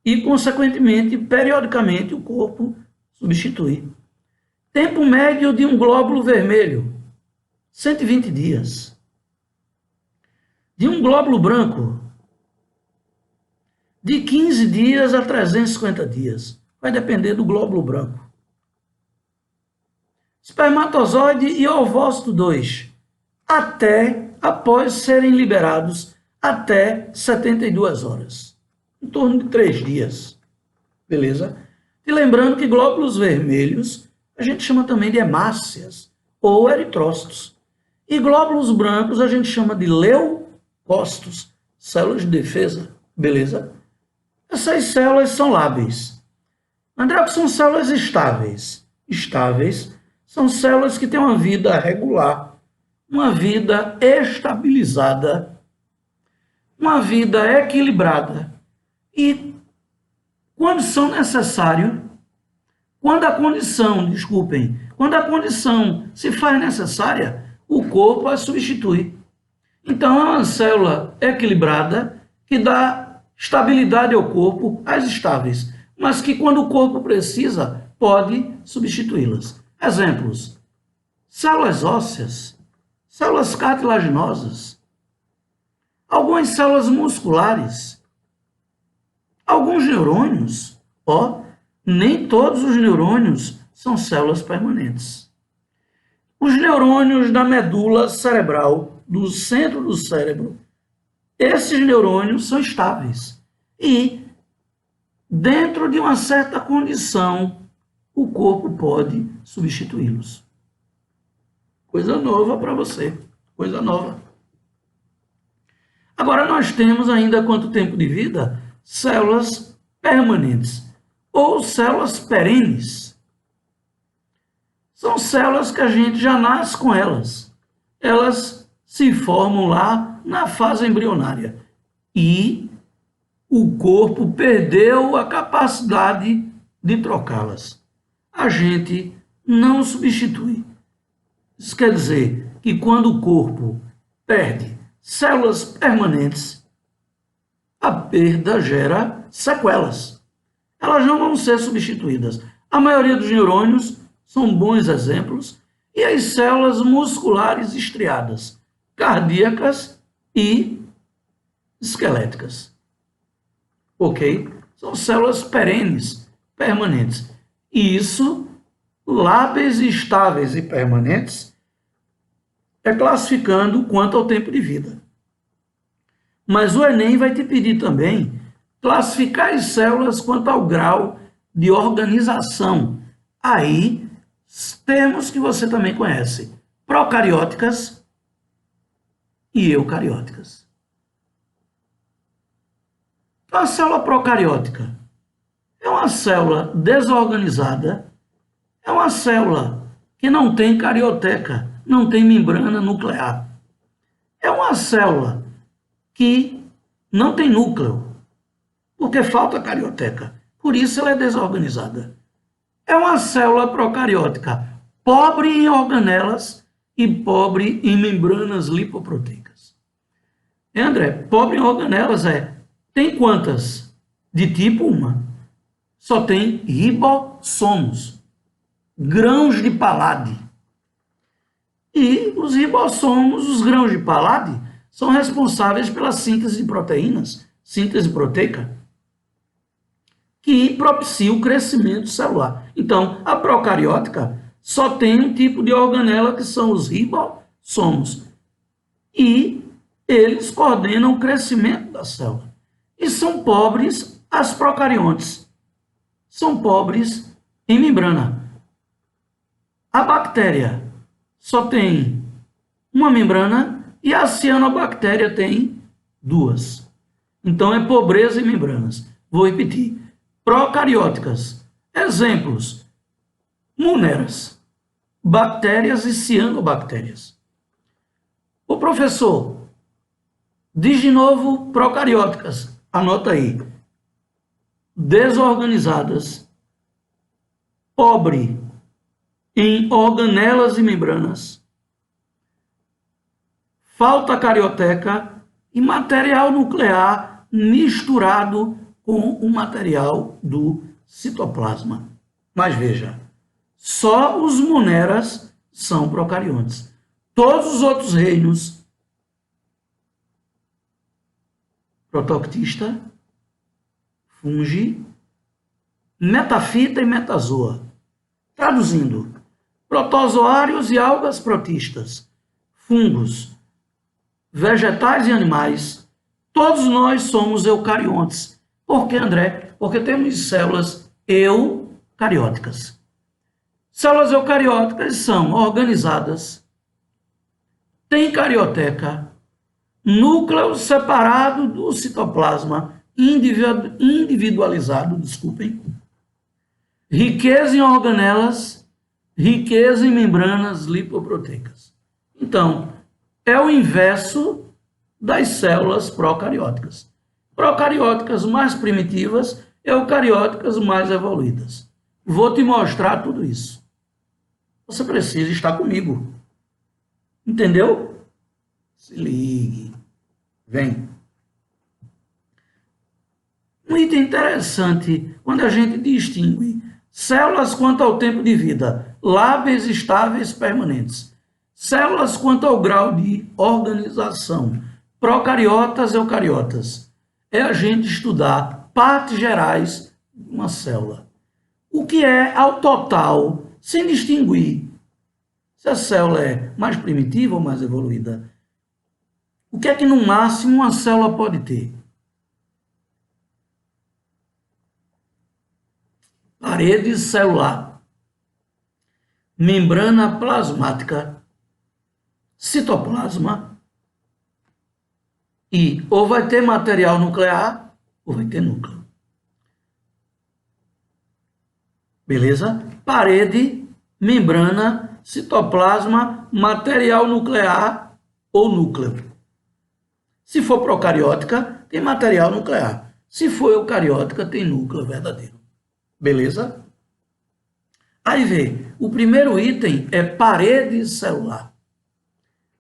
e, consequentemente, periodicamente o corpo substitui. Tempo médio de um glóbulo vermelho, 120 dias. De um glóbulo branco, de 15 dias a 350 dias. Vai depender do glóbulo branco. Espermatozoide e ovócito 2, até após serem liberados, até 72 horas. Em torno de 3 dias. Beleza? E lembrando que glóbulos vermelhos a gente chama também de hemácias ou eritrócitos. E glóbulos brancos a gente chama de leucócitos, células de defesa. Beleza? Essas células são lábeis. André, o que são células estáveis? Estáveis são células que têm uma vida regular, uma vida estabilizada, uma vida equilibrada. E quando são necessários, quando a condição se faz necessária, o corpo a substitui. Então é uma célula equilibrada que dá estabilidade ao corpo, as estáveis, mas que quando o corpo precisa, pode substituí-las. Exemplos: células ósseas, células cartilaginosas, algumas células musculares, alguns neurônios. Nem todos os neurônios são células permanentes. Os neurônios da medula cerebral, do centro do cérebro, esses neurônios são estáveis. E, dentro de uma certa condição, o corpo pode substituí-los. Coisa nova para você. Coisa nova. Agora, nós temos ainda quanto tempo de vida? Células permanentes ou células perenes. São células que a gente já nasce com elas. Elas se formam lá na fase embrionária. E o corpo perdeu a capacidade de trocá-las. A gente não substitui. Isso quer dizer que quando o corpo perde células permanentes, a perda gera sequelas. Elas não vão ser substituídas. A maioria dos neurônios são bons exemplos, e as células musculares estriadas, cardíacas e esqueléticas. Ok? São células perenes, permanentes. E isso, lábeis estáveis e permanentes, é classificando quanto ao tempo de vida. Mas o Enem vai te pedir também classificar as células quanto ao grau de organização. Aí, termos que você também conhece: procarióticas e eucarióticas. A célula procariótica é uma célula desorganizada, é uma célula que não tem carioteca, não tem membrana nuclear. É uma célula que não tem núcleo, porque falta carioteca. Por isso ela é desorganizada. É uma célula procariótica pobre em organelas e pobre em membranas lipoproteicas. André, pobre em organelas tem quantas? De tipo 1. Só tem ribossomos, grãos de Palade. E os ribossomos, os grãos de Palade, são responsáveis pela síntese de proteínas, síntese proteica, que propicia o crescimento celular. Então, a procariótica só tem um tipo de organela, que são os ribossomos. E eles coordenam o crescimento da célula. E são pobres as procariontes. São pobres em membrana. A bactéria só tem uma membrana e a cianobactéria tem 2. Então, é pobreza em membranas. Vou repetir. Procarióticas. Exemplos: moneras, bactérias e cianobactérias. O professor, diz de novo procarióticas. Anota aí. Desorganizadas, pobre em organelas e membranas, falta carioteca e material nuclear misturado com o material do citoplasma. Mas veja, só os moneras são procariontes. Todos os outros reinos, protoctista, fungi, metafita e metazoa. Traduzindo: protozoários e algas protistas, fungos, vegetais e animais, todos nós somos eucariontes. Por que, André? Porque temos células eucarióticas. Células eucarióticas são organizadas, têm carioteca, núcleo separado do citoplasma, individualizado, riqueza em organelas, riqueza em membranas lipoproteicas. Então, é o inverso das células procarióticas. Procarióticas mais primitivas, eucarióticas mais evoluídas. Vou te mostrar tudo isso. Você precisa estar comigo. Entendeu? Se ligue. Vem. Um item interessante quando a gente distingue células quanto ao tempo de vida, lábeis, estáveis, permanentes. Células quanto ao grau de organização, procariotas e eucariotas. É a gente estudar partes gerais de uma célula. O que é ao total, sem distinguir se a célula é mais primitiva ou mais evoluída. O que é que no máximo uma célula pode ter? Parede celular, membrana plasmática, citoplasma e ou vai ter material nuclear ou vai ter núcleo. Beleza? Parede, membrana, citoplasma, material nuclear ou núcleo. Se for procariótica, tem material nuclear. Se for eucariótica, tem núcleo verdadeiro. Beleza? Aí vê, o primeiro item é parede celular.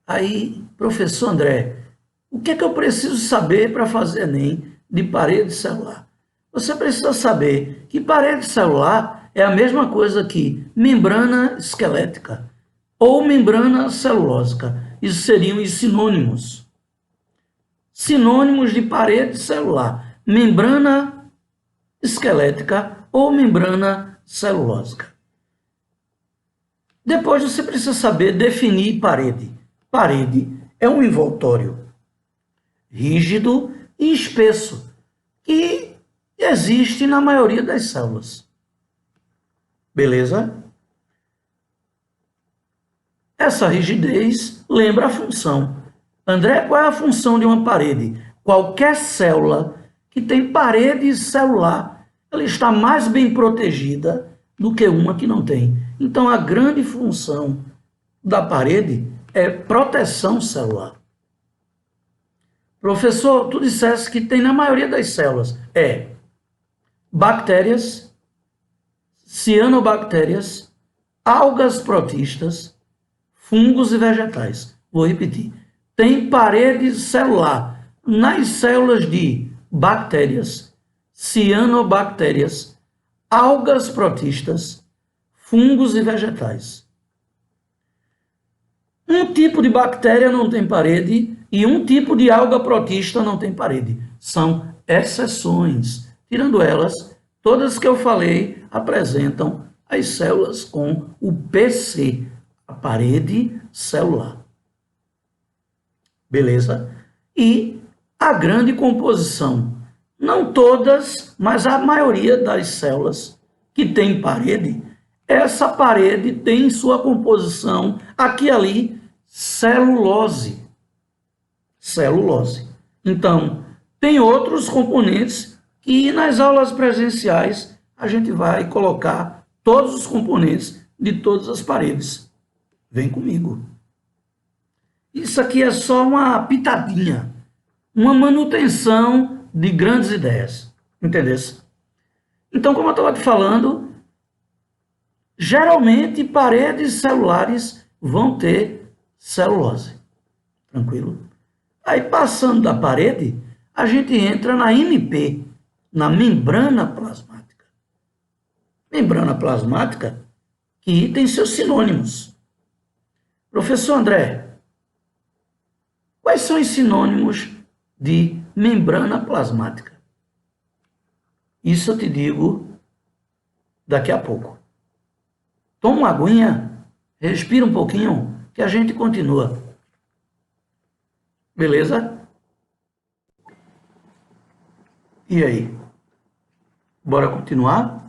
Aí, professor André, o que é que eu preciso saber para fazer Enem de parede celular? Você precisa saber que parede celular é a mesma coisa que membrana esquelética ou membrana celulósica. Isso seriam os sinônimos. Sinônimos de parede celular: membrana esquelética ou membrana celulósica. Depois você precisa saber definir parede. Parede é um envoltório rígido e espesso que existe na maioria das células. Beleza? Essa rigidez lembra a função. André, qual é a função de uma parede? Qualquer célula que tem parede celular, ela está mais bem protegida do que uma que não tem. Então, a grande função da parede é proteção celular. Professor, tu disseste que tem na maioria das células. Bactérias, cianobactérias, algas protistas, fungos e vegetais. Vou repetir. Tem parede celular nas células de bactérias, cianobactérias, algas protistas, fungos e vegetais. Um tipo de bactéria não tem parede e um tipo de alga protista não tem parede. São exceções. Tirando elas, todas que eu falei apresentam as células com o PC, a parede celular. Beleza? E a grande composição. Não todas, mas a maioria das células que tem parede, essa parede tem sua composição, aqui e ali, celulose. Celulose. Então, tem outros componentes que nas aulas presenciais a gente vai colocar todos os componentes de todas as paredes. Vem comigo. Isso aqui é só uma pitadinha, uma manutenção de grandes ideias. Entendeu? Então, como eu estava te falando, geralmente paredes celulares vão ter celulose. Tranquilo? Aí, passando da parede, a gente entra na MP, na membrana plasmática. Membrana plasmática que tem seus sinônimos. Professor André, quais são os sinônimos de membrana plasmática? Isso eu te digo daqui a pouco. Toma uma aguinha, respira um pouquinho, que a gente continua. Beleza? E aí? Bora continuar?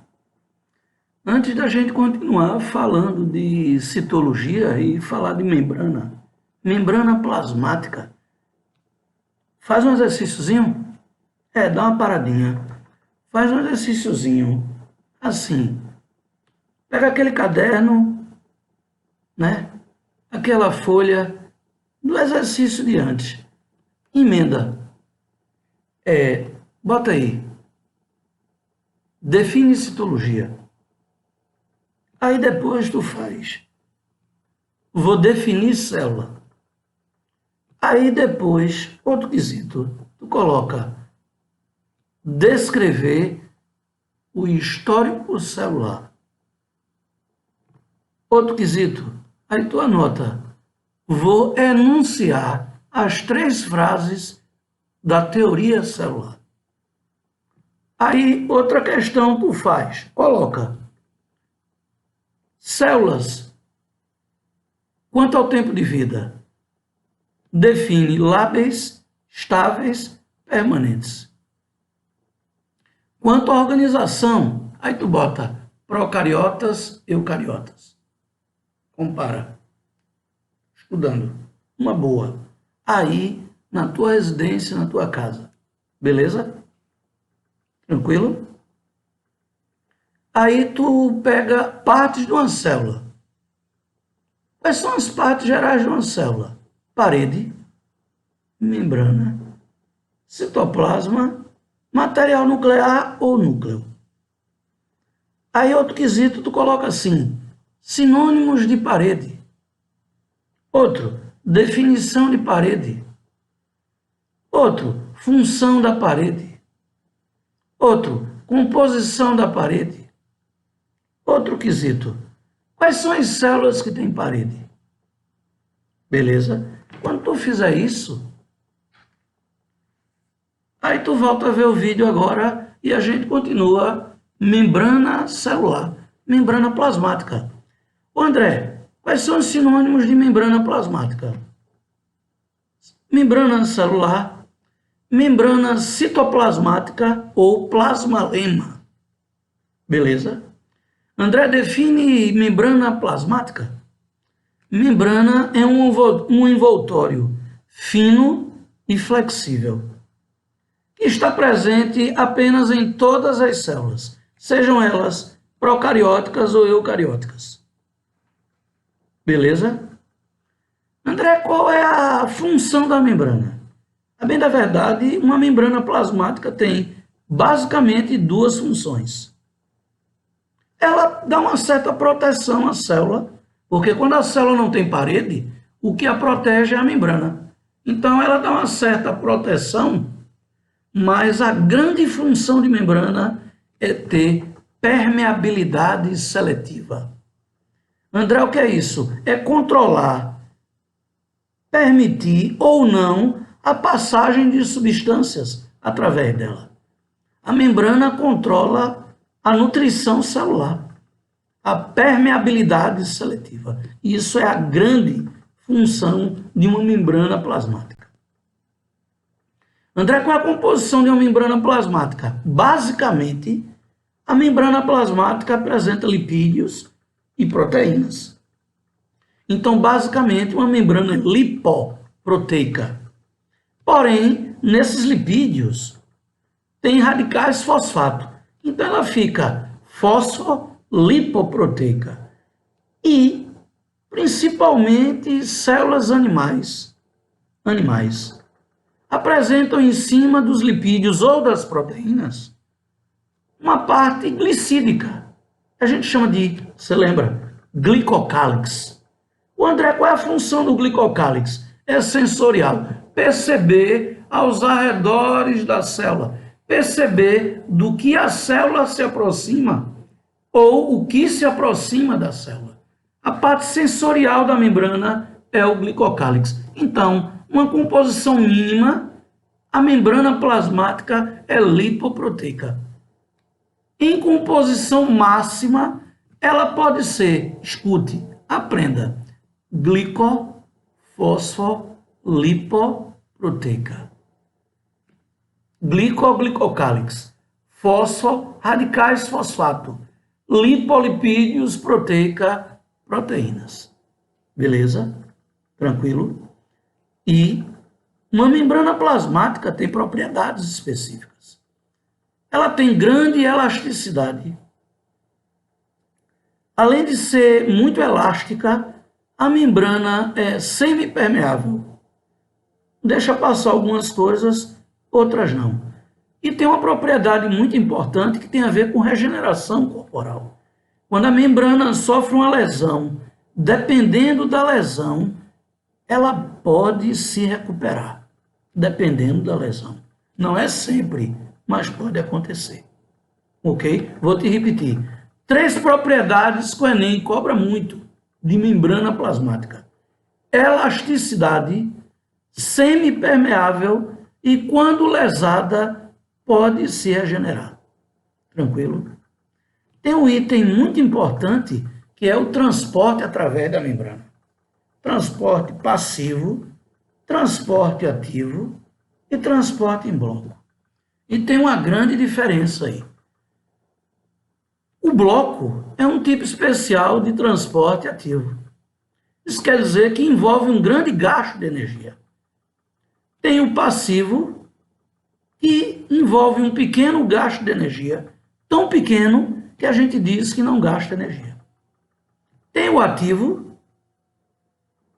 Antes da gente continuar falando de citologia e falar de membrana, membrana plasmática, faz um exercíciozinho? Dá uma paradinha. Faz um exercíciozinho, assim. Pega aquele caderno, né? Aquela folha do exercício de antes. Emenda. Bota aí. Define citologia. Aí depois tu faz. Vou definir célula. Aí depois, outro quesito, tu coloca descrever o histórico celular. Outro quesito, aí tu anota, vou enunciar as 3 frases da teoria celular. Aí outra questão tu faz, coloca células, quanto ao tempo de vida? Define lábeis, estáveis, permanentes. Quanto à organização, aí tu bota procariotas, eucariotas. Compara. Estudando. Uma boa. Aí, na tua residência, na tua casa. Beleza? Tranquilo? Aí tu pega partes de uma célula. Quais são as partes gerais de uma célula? Parede, membrana, citoplasma, material nuclear ou núcleo. Aí outro quesito tu coloca assim, sinônimos de parede. Outro, definição de parede. Outro, função da parede. Outro, composição da parede. Outro quesito, quais são as células que têm parede? Beleza? Quando tu fizer isso, aí tu volta a ver o vídeo agora e a gente continua membrana celular, membrana plasmática. Ô André, quais são os sinônimos de membrana plasmática? Membrana celular, membrana citoplasmática ou plasmalema. Beleza? André, define membrana plasmática. Membrana é um envoltório fino e flexível, que está presente apenas em todas as células, sejam elas procarióticas ou eucarióticas. Beleza? André, qual é a função da membrana? A bem da verdade, uma membrana plasmática tem basicamente duas funções. Ela dá uma certa proteção à célula, porque quando a célula não tem parede, o que a protege é a membrana. Então, ela dá uma certa proteção, mas a grande função de membrana é ter permeabilidade seletiva. André, o que é isso? É controlar, permitir ou não a passagem de substâncias através dela. A membrana controla a nutrição celular, a permeabilidade seletiva. Isso é a grande função de uma membrana plasmática. André, qual é a composição de uma membrana plasmática? Basicamente, a membrana plasmática apresenta lipídios e proteínas. Então, basicamente, uma membrana lipoproteica. Porém, nesses lipídios, tem radicais fosfato. Então, ela fica fosfolipoproteica. E, principalmente, células animais apresentam em cima dos lipídios ou das proteínas uma parte glicídica. A gente chama de, você lembra, glicocálix. O André, qual é a função do glicocálix? É sensorial. Perceber aos arredores da célula. Perceber do que a célula se aproxima ou o que se aproxima da célula. A parte sensorial da membrana é o glicocálix. Então, uma composição mínima, a membrana plasmática é lipoproteica. Em composição máxima, ela pode ser, escute, aprenda, glicofosfolipoproteica. Glicocálix, fosfo, radicais fosfato, lipolipídios, proteica, proteínas. Beleza? Tranquilo? E uma membrana plasmática tem propriedades específicas. Ela tem grande elasticidade. Além de ser muito elástica, a membrana é semipermeável. Deixa passar algumas coisas, outras não. E tem uma propriedade muito importante que tem a ver com regeneração corporal. Quando a membrana sofre uma lesão, dependendo da lesão, ela pode se recuperar, dependendo da lesão. Não é sempre, mas pode acontecer. Ok? Vou te repetir. 3 propriedades que o Enem cobra muito de membrana plasmática. Elasticidade, semipermeável e, quando lesada, pode se regenerar. Tranquilo? Tem um item muito importante que é o transporte através da membrana. Transporte passivo, transporte ativo e transporte em bloco. E tem uma grande diferença aí. O bloco é um tipo especial de transporte ativo. Isso quer dizer que envolve um grande gasto de energia. Tem o passivo, que envolve um pequeno gasto de energia, tão pequeno que a gente diz que não gasta energia. Tem o ativo,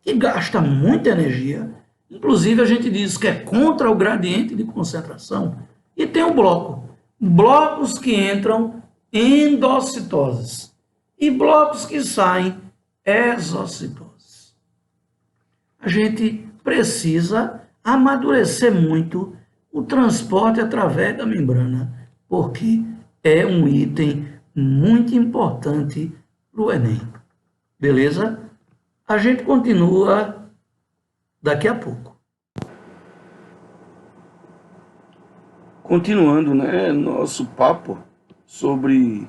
que gasta muita energia, inclusive a gente diz que é contra o gradiente de concentração, e tem o bloco. Blocos que entram endocitoses e blocos que saem exocitoses. A gente precisa amadurecer muito o transporte através da membrana, porque é um item muito importante para o Enem. Beleza? A gente continua daqui a pouco. Continuando, nosso papo sobre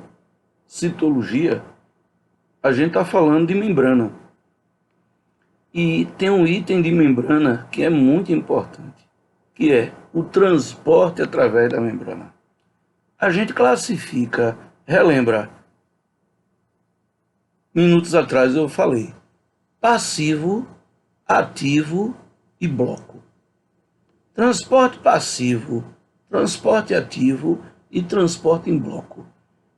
citologia, a gente está falando de membrana. E tem um item de membrana que é muito importante, que é o transporte através da membrana. A gente classifica, relembra, minutos atrás eu falei. Passivo, ativo e bloco. Transporte passivo, transporte ativo e transporte em bloco.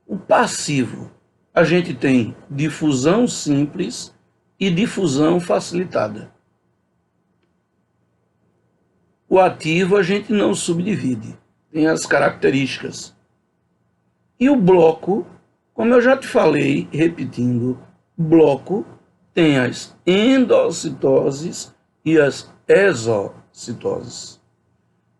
O passivo, a gente tem difusão simples e difusão facilitada. O ativo a gente não subdivide, tem as características. E o bloco, como eu já te falei, repetindo, bloco tem as endocitoses e as exocitoses.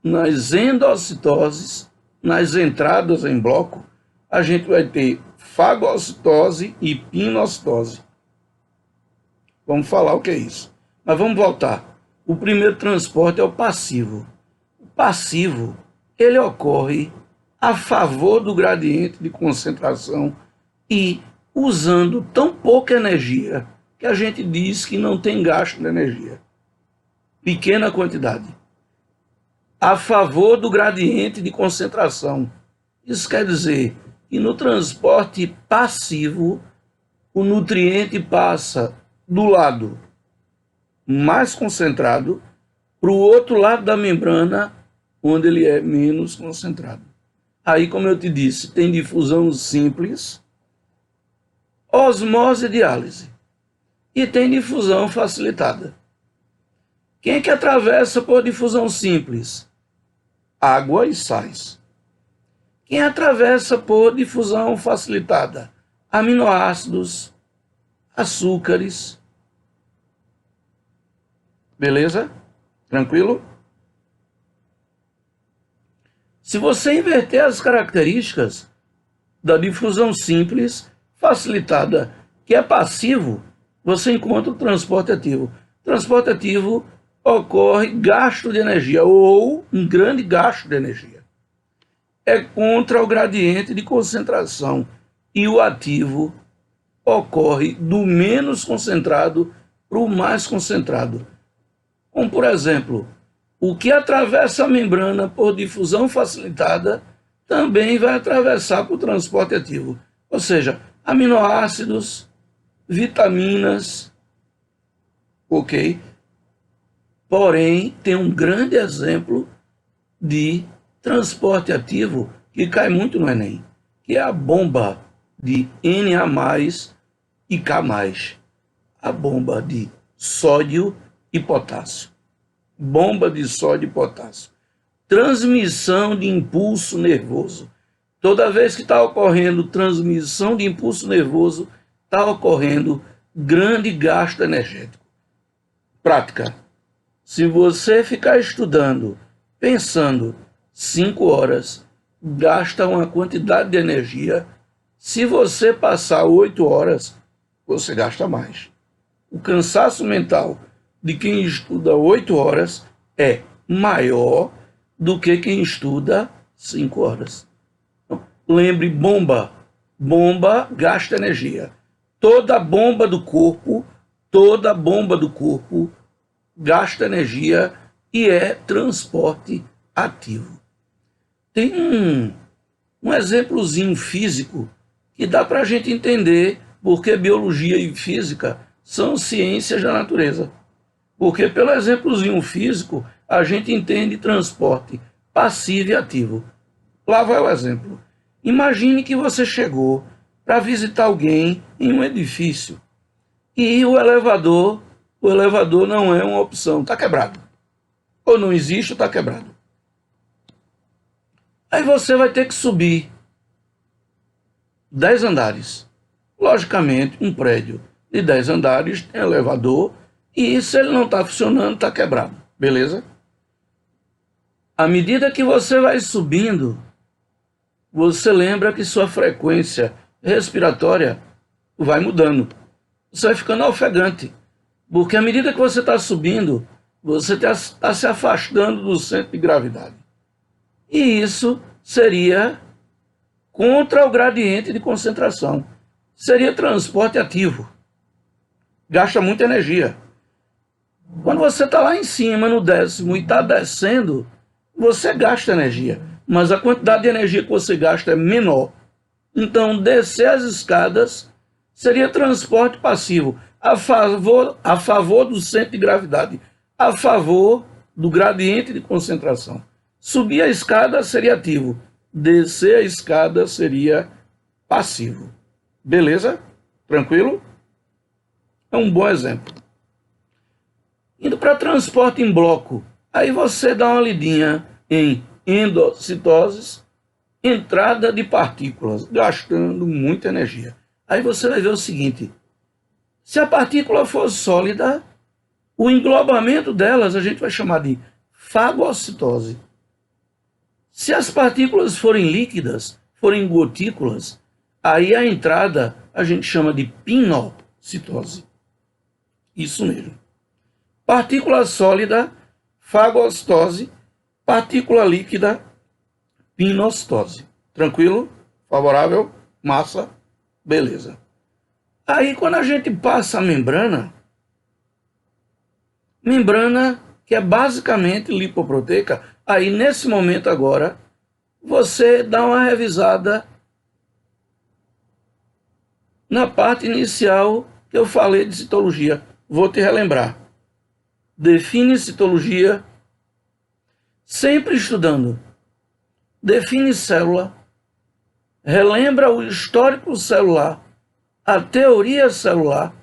Nas endocitoses, nas entradas em bloco, a gente vai ter fagocitose e pinocitose. Vamos falar o que é isso. Mas vamos voltar. O primeiro transporte é o passivo. O passivo, ele ocorre a favor do gradiente de concentração e usando tão pouca energia que a gente diz que não tem gasto de energia. Pequena quantidade. A favor do gradiente de concentração. Isso quer dizer que no transporte passivo, o nutriente passa do lado mais concentrado para o outro lado da membrana, onde ele é menos concentrado. Aí, como eu te disse, tem difusão simples, osmose e diálise. E tem difusão facilitada. Quem é que atravessa por difusão simples? Água e sais. Quem atravessa por difusão facilitada? Aminoácidos, açúcares. Beleza? Tranquilo? Se você inverter as características da difusão simples, facilitada, que é passivo, você encontra o transporte ativo. Transporte ativo ocorre gasto de energia ou um grande gasto de energia. É contra o gradiente de concentração e o ativo ocorre do menos concentrado para o mais concentrado. Como, por exemplo, o que atravessa a membrana por difusão facilitada também vai atravessar por transporte ativo. Ou seja, aminoácidos, vitaminas, ok? Porém, tem um grande exemplo de transporte ativo que cai muito no Enem, que é a bomba de Na+, e K+. A bomba de sódio e potássio. Bomba de sódio e potássio. Transmissão de impulso nervoso. Toda vez que está ocorrendo transmissão de impulso nervoso, está ocorrendo grande gasto energético. Prática. Se você ficar estudando, pensando 5 horas, gasta uma quantidade de energia. Se você passar 8 horas, você gasta mais. O cansaço mental de quem estuda 8 horas é maior do que quem estuda 5 horas. Então, lembre, bomba. Bomba gasta energia. Toda bomba do corpo gasta energia e é transporte ativo. Tem um exemplozinho físico que dá para a gente entender porque biologia e física são ciências da natureza. Porque pelo exemplozinho físico, a gente entende transporte passivo e ativo. Lá vai o exemplo. Imagine que você chegou para visitar alguém em um edifício e o elevador não é uma opção, está quebrado. Ou não existe ou está quebrado. Aí você vai ter que subir 10 andares. Logicamente, um prédio de 10 andares tem elevador e se ele não está funcionando, está quebrado. Beleza? À medida que você vai subindo, você lembra que sua frequência respiratória vai mudando. Você vai ficando ofegante. Porque à medida que você está subindo, você está se afastando do centro de gravidade. E isso seria contra o gradiente de concentração. Seria transporte ativo. Gasta muita energia. Quando você está lá em cima, no 10º, e está descendo, você gasta energia. Mas a quantidade de energia que você gasta é menor. Então, descer as escadas seria transporte passivo, a favor do centro de gravidade, a favor do gradiente de concentração. Subir a escada seria ativo, descer a escada seria passivo. Beleza? Tranquilo? É um bom exemplo. Indo para transporte em bloco, aí você dá uma lidinha em endocitoses, entrada de partículas, gastando muita energia. Aí você vai ver o seguinte, se a partícula for sólida, o englobamento delas a gente vai chamar de fagocitose. Se as partículas forem líquidas, forem gotículas, aí a entrada a gente chama de pinocitose. Isso mesmo. Partícula sólida, fagocitose, partícula líquida, pinocitose. Tranquilo? Favorável? Massa? Beleza. Aí quando a gente passa a membrana que é basicamente lipoproteica, aí nesse momento agora, você dá uma revisada na parte inicial que eu falei de citologia. Vou te relembrar. Define citologia, sempre estudando. Define célula, relembra o histórico celular, a teoria celular,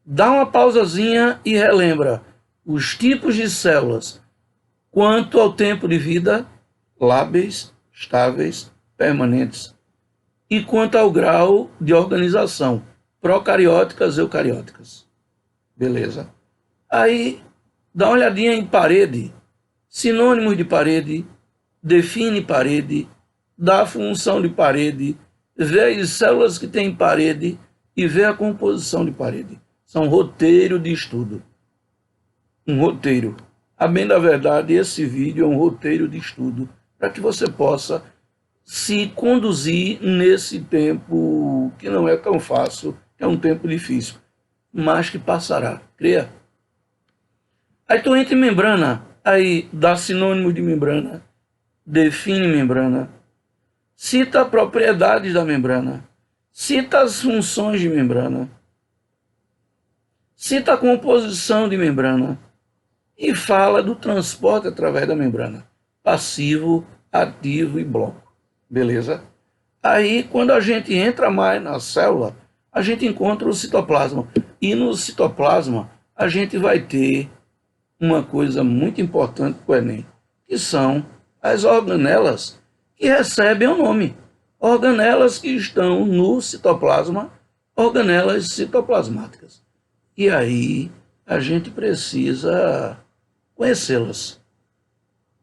dá uma pausazinha e relembra os tipos de células, quanto ao tempo de vida, lábeis, estáveis, permanentes, e quanto ao grau de organização, procarióticas e eucarióticas. Beleza? Aí, dá uma olhadinha em parede, sinônimos de parede, define parede, dá a função de parede, vê as células que tem parede e vê a composição de parede. São roteiro de estudo. Um roteiro. A bem da verdade, esse vídeo é um roteiro de estudo para que você possa se conduzir nesse tempo que não é tão fácil, é um tempo difícil, mas que passará. Creia. Aí tu entra em membrana, aí dá sinônimo de membrana, define membrana, cita propriedades da membrana, cita as funções de membrana, cita a composição de membrana e fala do transporte através da membrana, passivo, ativo e bloco. Beleza? Aí, quando a gente entra mais na célula, a gente encontra o citoplasma. E no citoplasma, a gente vai ter uma coisa muito importante para o Enem, que são as organelas que recebem o nome. Organelas que estão no citoplasma, organelas citoplasmáticas. E aí a gente precisa conhecê-las.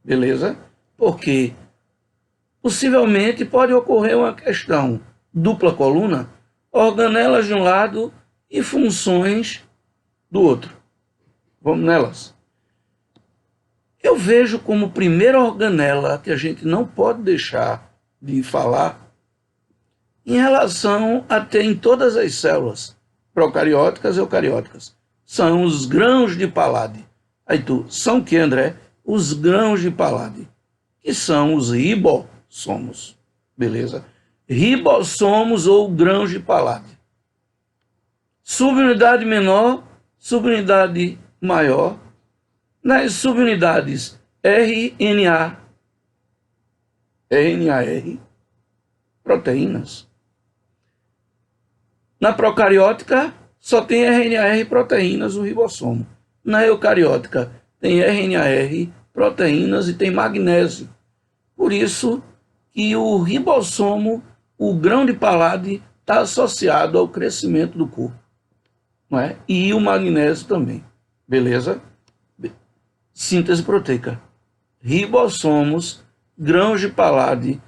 Beleza? Porque possivelmente pode ocorrer uma questão dupla coluna, organelas de um lado e funções do outro. Vamos nelas. Eu vejo como primeira organela que a gente não pode deixar de falar em relação a ter em todas as células, procarióticas e eucarióticas, são os grãos de Palade. Aí são o que, André? Os grãos de Palade, que são os ribossomos, beleza? Ribossomos ou grãos de Palade. Subunidade menor, subunidade maior. Nas subunidades RNA, RNAR, proteínas. Na procariótica, só tem RNAR proteínas, o ribossomo. Na eucariótica, tem RNAR, proteínas e tem magnésio. Por isso que o ribossomo, o grão de Palade, está associado ao crescimento do corpo. Não é? E o magnésio também. Beleza? Síntese proteica. Ribossomos, grãos de Palade,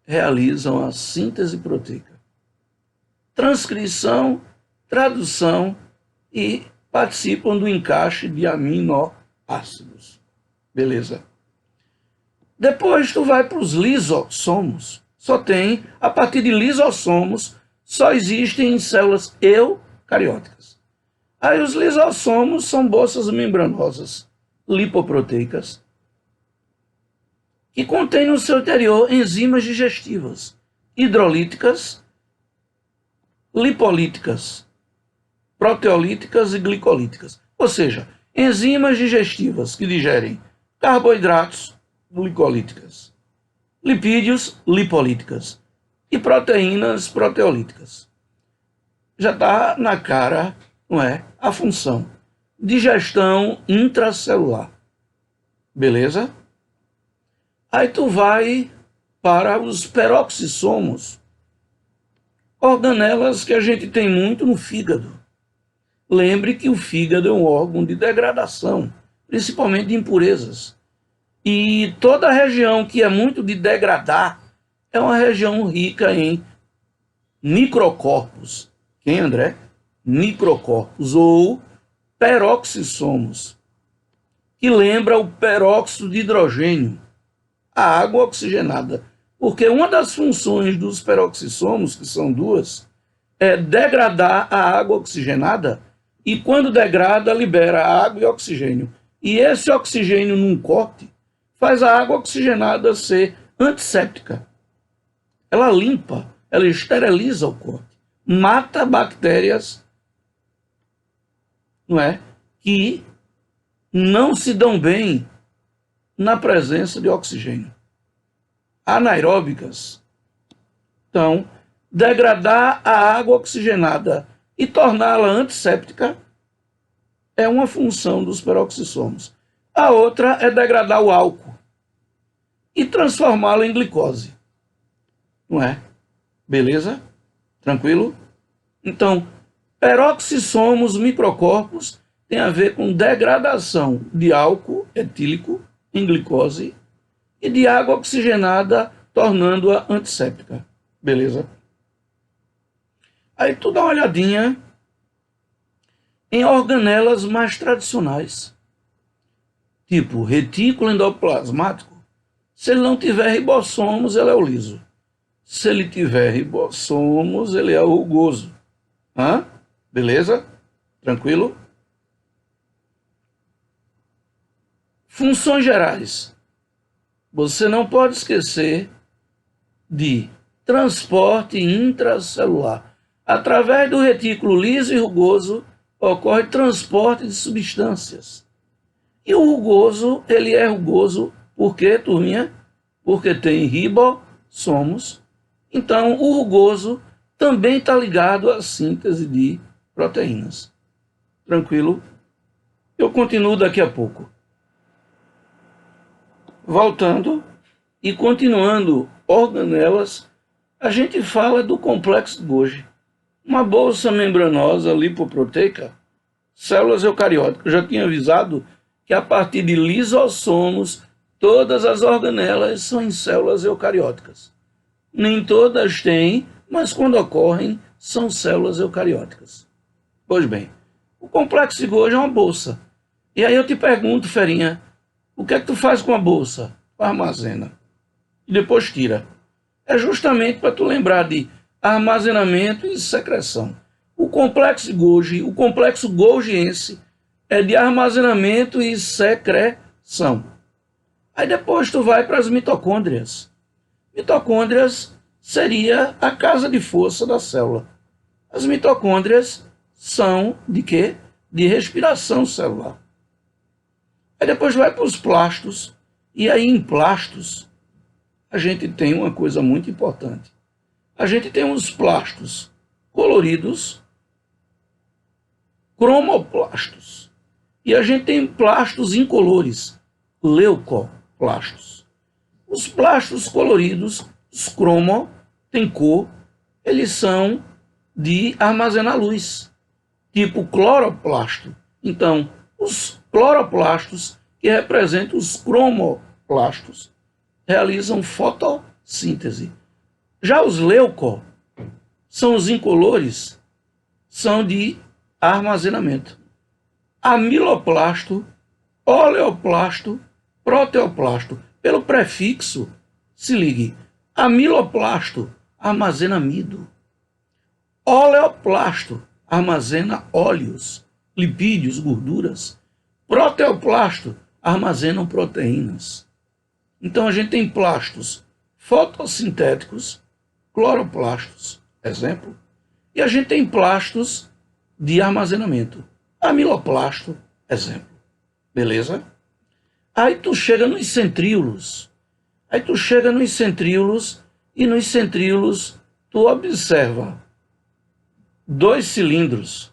realizam a síntese proteica. Transcrição, tradução e participam do encaixe de aminoácidos. Beleza? Depois tu vai para os lisossomos. Só tem, a partir de lisossomos, só existem em células eucarióticas. Aí os lisossomos são bolsas membranosas lipoproteicas que contêm no seu interior enzimas digestivas, hidrolíticas, lipolíticas, proteolíticas e glicolíticas. Ou seja, enzimas digestivas que digerem carboidratos, glicolíticas, lipídios, lipolíticas e proteínas, proteolíticas. Já está na cara, não é? A função. Digestão intracelular. Beleza? Aí tu vai para os peroxissomos, organelas que a gente tem muito no fígado. Lembre que o fígado é um órgão de degradação, principalmente de impurezas. E toda a região que é muito de degradar é uma região rica em microcorpos. Quem, André? Microcorpos ou peroxissomos, que lembra o peróxido de hidrogênio, a água oxigenada. Porque uma das funções dos peroxissomos, que são duas, é degradar a água oxigenada e, quando degrada, libera água e oxigênio. E esse oxigênio, num corte, faz a água oxigenada ser antisséptica. Ela limpa, ela esteriliza o corte, mata bactérias, não é? Que não se dão bem na presença de oxigênio. Anaeróbicas. Então, degradar a água oxigenada e torná-la antisséptica é uma função dos peroxissomos. A outra é degradar o álcool e transformá-lo em glicose. Não é? Beleza? Tranquilo? Então, peroxissomos, microcorpos, tem a ver com degradação de álcool etílico em glicose e de água oxigenada, tornando-a antisséptica. Beleza? Aí tu dá uma olhadinha em organelas mais tradicionais, tipo retículo endoplasmático. Se ele não tiver ribossomos, ele é o liso. Se ele tiver ribossomos, ele é o rugoso. Beleza? Tranquilo? Funções gerais. Você não pode esquecer de transporte intracelular. Através do retículo liso e rugoso, ocorre transporte de substâncias. E o rugoso, ele é rugoso por quê, turminha? Porque tem ribossomos. Então, o rugoso também está ligado à síntese de proteínas. Tranquilo? Eu continuo daqui a pouco. Voltando e continuando organelas, a gente fala do complexo Golgi. Uma bolsa membranosa lipoproteica, células eucarióticas. Eu já tinha avisado que a partir de lisossomos, todas as organelas são em células eucarióticas. Nem todas têm, mas quando ocorrem, são células eucarióticas. Pois bem, o complexo de Golgi é uma bolsa. E aí eu te pergunto, ferinha, o que é que tu faz com a bolsa? Tu armazena. E depois tira. É justamente para tu lembrar de armazenamento e secreção. O complexo de Golgi, o complexo golgiense, é de armazenamento e secreção. Aí depois tu vai para as mitocôndrias. Mitocôndrias seria a casa de força da célula. As mitocôndrias são de quê? De respiração celular. Aí depois vai para os plastos. E aí em plastos a gente tem uma coisa muito importante. A gente tem os plastos coloridos, cromoplastos. E a gente tem plastos incolores, leucoplastos. Os plastos coloridos, os cromo, tem cor, eles são de armazenar luz, tipo cloroplasto. Então, os cloroplastos, que representam os cromoplastos, realizam fotossíntese. Já os leuco, são os incolores, são de armazenamento. Amiloplasto, oleoplasto, proteoplasto. Pelo prefixo, se ligue, amiloplasto armazena amido. Oleoplasto armazena óleos, lipídios, gorduras. Proteoplasto armazenam proteínas. Então a gente tem plastos fotossintéticos, cloroplastos, exemplo, E a gente tem plastos de armazenamento. Amiloplasto, exemplo. Beleza? Aí tu chega nos centríolos. E nos centríolos tu observa dois cilindros.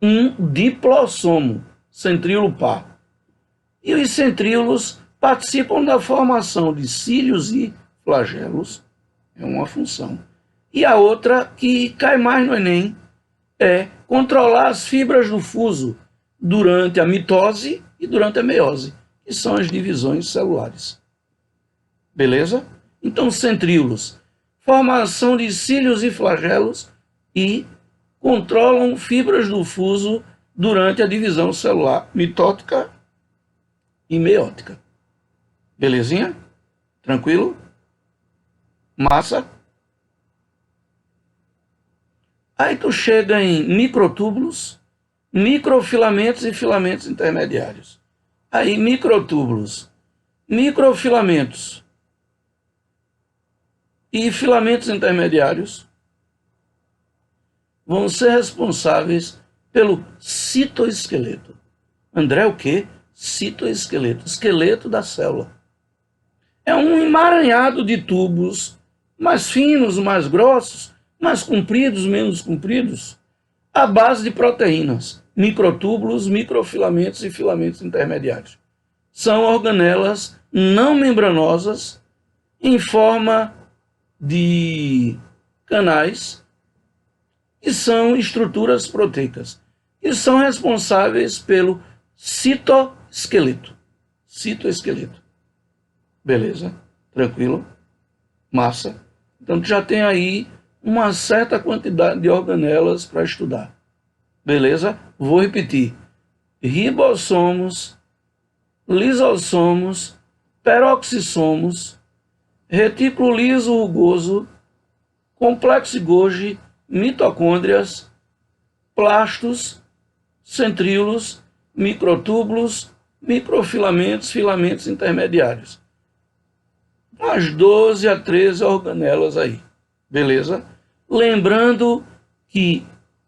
Um diplossomo, centríolo par. E os centríolos participam da formação de cílios e flagelos, é uma função. E a outra, que cai mais no Enem, é controlar as fibras do fuso durante a mitose e durante a meiose, que são as divisões celulares. Beleza? Então, centríolos, formação de cílios e flagelos e controlam fibras do fuso durante a divisão celular mitótica e meiótica. Belezinha? Tranquilo? Massa? Aí tu chega em microtúbulos, microfilamentos e filamentos intermediários. Aí microtúbulos, microfilamentos e filamentos intermediários vão ser responsáveis pelo citoesqueleto. André, o quê? Citoesqueleto, esqueleto da célula. É um emaranhado de tubos mais finos, mais grossos, mais compridos, menos compridos, à base de proteínas, microtúbulos, microfilamentos e filamentos intermediários. São organelas não membranosas em forma de canais e são estruturas proteicas e são responsáveis pelo citoesqueleto. Citoesqueleto. Beleza? Tranquilo? Massa. Então, tu já tem aí uma certa quantidade de organelas para estudar. Beleza? Vou repetir. Ribossomos, lisossomos, peroxissomos, retículo liso rugoso, complexo de Golgi, mitocôndrias, plastos, centríolos, microtúbulos, microfilamentos, filamentos intermediários. Umas 12 a 13 organelas aí. Beleza? Lembrando que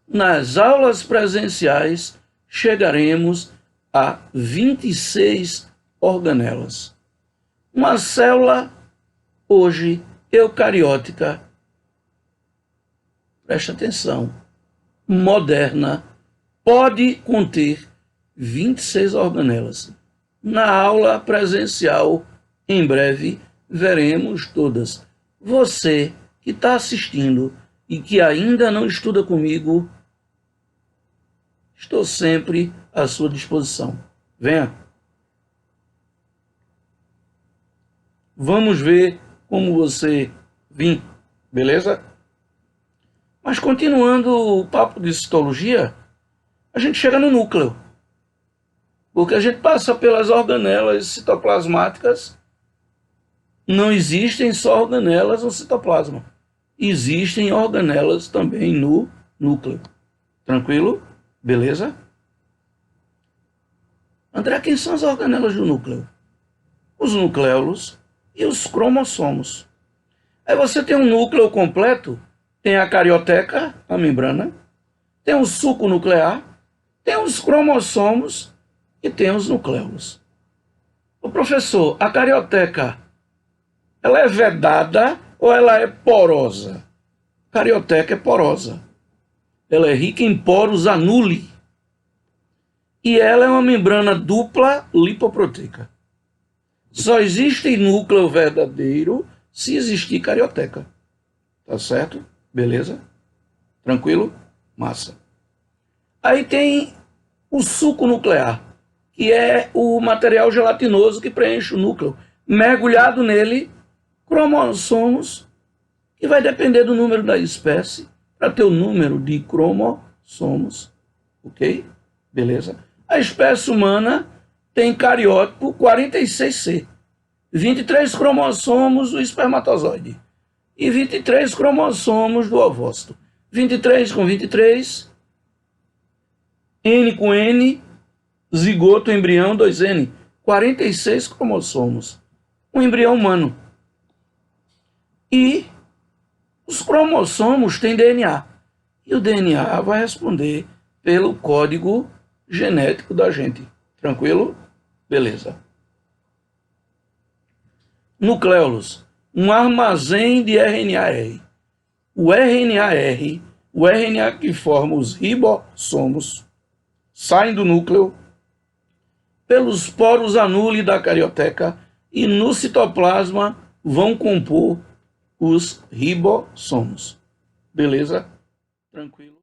nas aulas presenciais chegaremos a 26 organelas. Uma célula hoje eucariótica, presta atenção, moderna, pode conter 26 organelas. Na aula presencial, em breve, veremos todas. Você que está assistindo e que ainda não estuda comigo, estou sempre à sua disposição. Venha. Vamos ver como você vir, beleza? Mas continuando o papo de citologia, a gente chega no núcleo. Porque a gente passa pelas organelas citoplasmáticas. Não existem só organelas no citoplasma. Existem organelas também no núcleo. Tranquilo? Beleza? André, quem são as organelas do núcleo? Os nucléolos e os cromossomos. Aí você tem um núcleo completo, tem a carioteca, a membrana, tem o suco nuclear, tem os cromossomos e tem os nucléolos. O professor, a carioteca, ela é vedada ou ela é porosa? A carioteca é porosa. Ela é rica em poros anuli. E ela é uma membrana dupla lipoproteica. Só existe núcleo verdadeiro se existir carioteca. Tá certo? Beleza? Tranquilo? Massa. Aí tem o suco nuclear, que é o material gelatinoso que preenche o núcleo. Mergulhado nele, cromossomos, que vai depender do número da espécie, para ter o número de cromossomos. Ok? Beleza? A espécie humana tem cariótipo 46C. 23 cromossomos do espermatozoide. E 23 cromossomos do ovócito. 23 com 23, N com N, zigoto, embrião, 2N. 46 cromossomos. Um embrião humano. E os cromossomos têm DNA. E o DNA vai responder pelo código genético da gente. Tranquilo? Beleza. Nucleolos, um armazém de RNA-R. O RNA-R, o RNA que forma os ribossomos, saem do núcleo pelos poros anule da carioteca e no citoplasma vão compor os ribossomos. Beleza? Tranquilo?